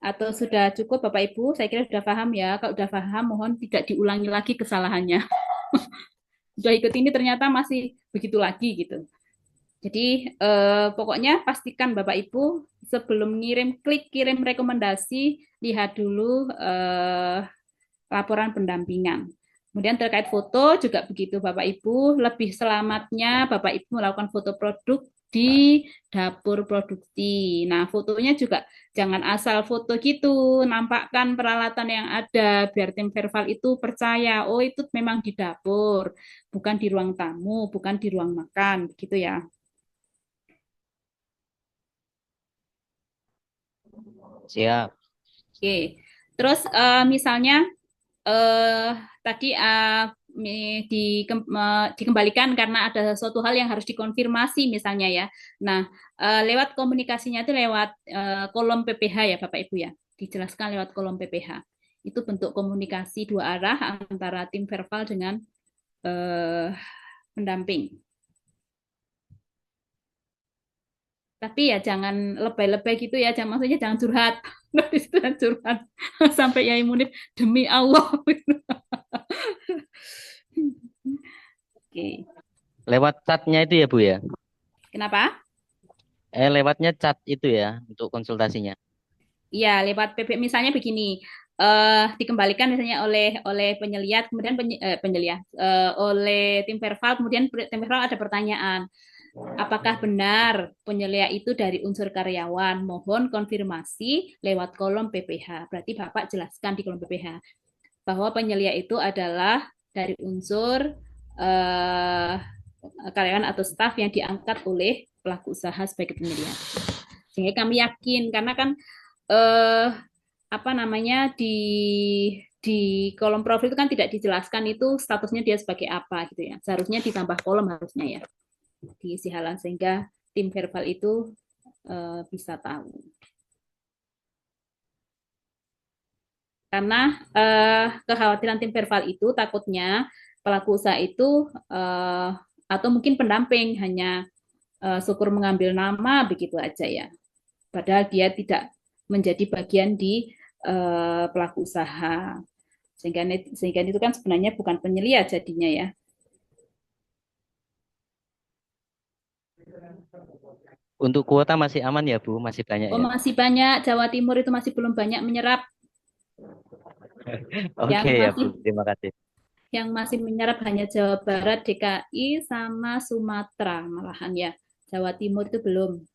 S4: Atau sudah cukup Bapak Ibu? Saya kira sudah paham ya. Kalau sudah paham, mohon tidak diulangi lagi kesalahannya. Sudah ikut ini ternyata masih begitu lagi gitu. Jadi pokoknya pastikan Bapak Ibu sebelum klik kirim rekomendasi, lihat dulu laporan pendampingan. Kemudian terkait foto juga begitu Bapak Ibu, lebih selamatnya Bapak Ibu melakukan foto produk di dapur produksi. Nah, fotonya juga jangan asal foto gitu, nampakkan peralatan yang ada biar tim verbal itu percaya, oh itu memang di dapur, bukan di ruang tamu, bukan di ruang makan, gitu ya.
S10: Siap.
S4: Oke. Terus misalnya tadi dikembalikan karena ada suatu hal yang harus dikonfirmasi misalnya ya. Nah, lewat komunikasinya itu lewat kolom PPH ya Bapak Ibu ya. Dijelaskan lewat kolom PPH. Itu bentuk komunikasi dua arah antara tim verbal dengan pendamping. Tapi ya jangan lebay-lebay gitu ya, maksudnya jangan curhat. Jangan curhat sampai Yai Munif demi Allah. Oke.
S10: Lewat chatnya itu ya Bu ya?
S4: Kenapa?
S10: Lewatnya chat itu ya untuk konsultasinya.
S4: Iya, lewat PP misalnya begini. Dikembalikan misalnya oleh penyeliat, kemudian oleh tim verbal, kemudian tim verbal ada pertanyaan. Apakah benar penyelia itu dari unsur karyawan? Mohon konfirmasi lewat kolom PPH. Berarti Bapak jelaskan di kolom PPH bahwa penyelia itu adalah dari unsur karyawan atau staf yang diangkat oleh pelaku usaha sebagai penyelia. Sehingga kami yakin karena kan di kolom profil itu kan tidak dijelaskan itu statusnya dia sebagai apa gitu ya. Seharusnya ditambah kolom harusnya ya. Diisi halaman sehingga tim verbal itu bisa tahu. Karena kekhawatiran tim verbal itu takutnya pelaku usaha itu atau mungkin pendamping hanya syukur mengambil nama begitu aja ya. Padahal dia tidak menjadi bagian di pelaku usaha. Sehingga itu kan sebenarnya bukan penyelia jadinya ya.
S10: Untuk kuota masih aman ya Bu, masih banyak ya?
S4: Masih banyak, Jawa Timur itu masih belum banyak menyerap.
S10: Oke ya Bu, terima kasih.
S4: Yang masih menyerap hanya Jawa Barat, DKI, sama Sumatera malahan ya. Jawa Timur itu belum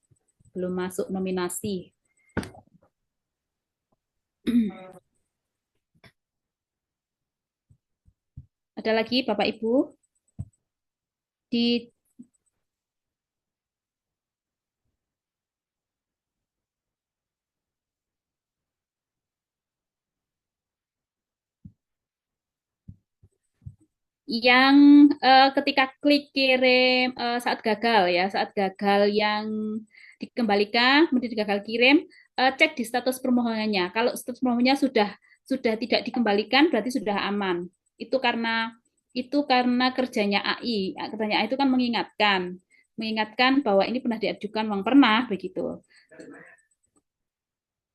S4: masuk nominasi. Ada lagi Bapak Ibu? Yang ketika klik kirim saat gagal yang dikembalikan kemudian gagal kirim, cek di status permohonannya. Kalau status permohonannya sudah tidak dikembalikan berarti sudah aman. Itu karena kerjanya AI itu kan mengingatkan bahwa ini pernah diajukan uang, pernah begitu.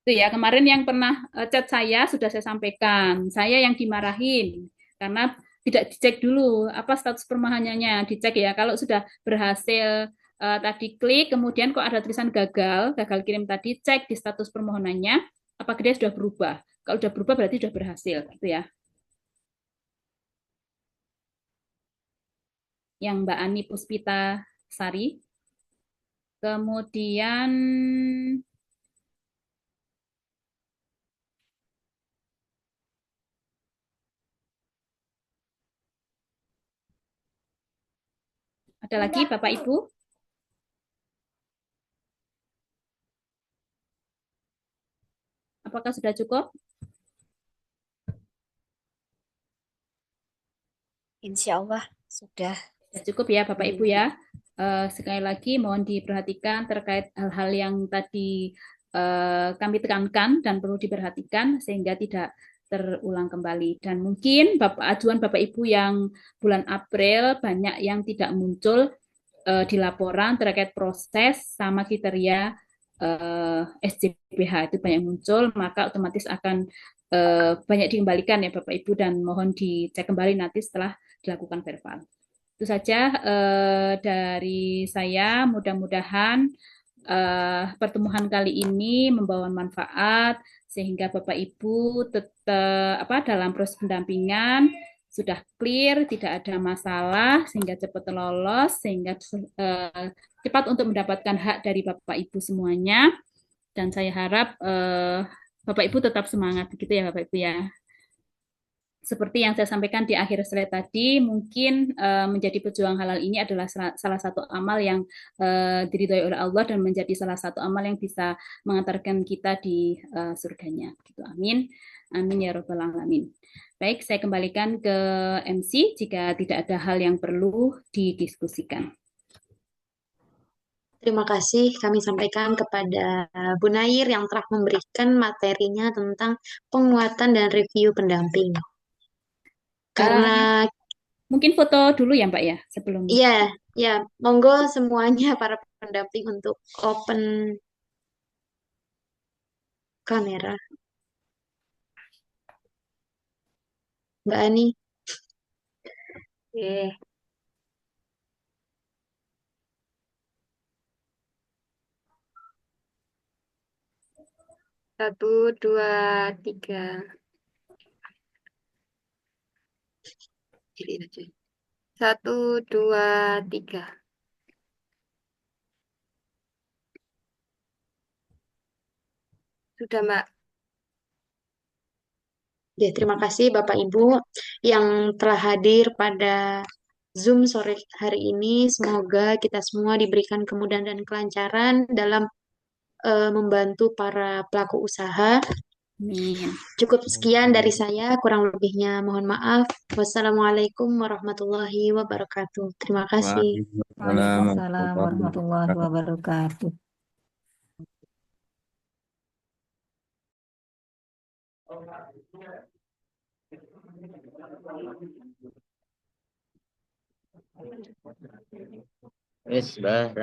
S4: Itu Itu ya, kemarin yang pernah chat saya sudah saya sampaikan. Saya yang dimarahin karena tidak dicek dulu apa status permohonannya, dicek ya. Kalau sudah berhasil tadi klik, kemudian kok ada tulisan gagal, gagal kirim tadi, cek di status permohonannya apakah dia sudah berubah. Kalau sudah berubah berarti sudah berhasil, gitu ya. Yang Mbak Ani Puspita Sari. Kemudian ada lagi Bapak Ibu? Apakah sudah cukup?
S9: Insya Allah sudah.
S4: Sudah cukup ya Bapak Ibu ya. Sekali lagi mohon diperhatikan terkait hal-hal yang tadi kami tekankan dan perlu diperhatikan sehingga tidak terulang kembali. Dan mungkin ajuan Bapak Ibu yang bulan April banyak yang tidak muncul di laporan terkait proses sama kriteria SJBH itu banyak muncul, maka otomatis akan banyak dikembalikan ya Bapak Ibu dan mohon dicek kembali nanti setelah dilakukan verbal. Itu saja dari saya. Mudah-mudahan pertemuan kali ini membawa manfaat sehingga Bapak Ibu tetap dalam proses pendampingan sudah clear, tidak ada masalah sehingga cepat lolos, sehingga cepat untuk mendapatkan hak dari Bapak Ibu semuanya. Dan saya harap Bapak Ibu tetap semangat begitu ya Bapak Ibu ya. Seperti yang saya sampaikan di akhir slide tadi, mungkin menjadi pejuang halal ini adalah salah satu amal yang diridhoi oleh Allah dan menjadi salah satu amal yang bisa mengantarkan kita di surganya. Gitu. Amin. Amin ya Rabbal Alamin. Baik, saya kembalikan ke MC jika tidak ada hal yang perlu didiskusikan.
S3: Terima kasih kami sampaikan kepada Bu Nair yang telah memberikan materinya tentang penguatan dan review pendamping. Karena
S4: mungkin foto dulu ya Mbak ya sebelum.
S3: ya, monggo semuanya para pendamping untuk open kamera. Mbak Ani.
S1: Oke. 1, 2, 3. 1, 2, 3. Sudah, Mbak.
S3: Ya, terima kasih Bapak Ibu yang telah hadir pada Zoom sore hari ini. Semoga kita semua diberikan kemudahan dan kelancaran dalam membantu para pelaku usaha.
S4: Amin.
S3: Cukup sekian dari saya, kurang lebihnya mohon maaf. Wassalamualaikum warahmatullahi wabarakatuh. Terima kasih.
S2: Waalaikumsalam warahmatullahi wabarakatuh.
S10: Yes, Mbak.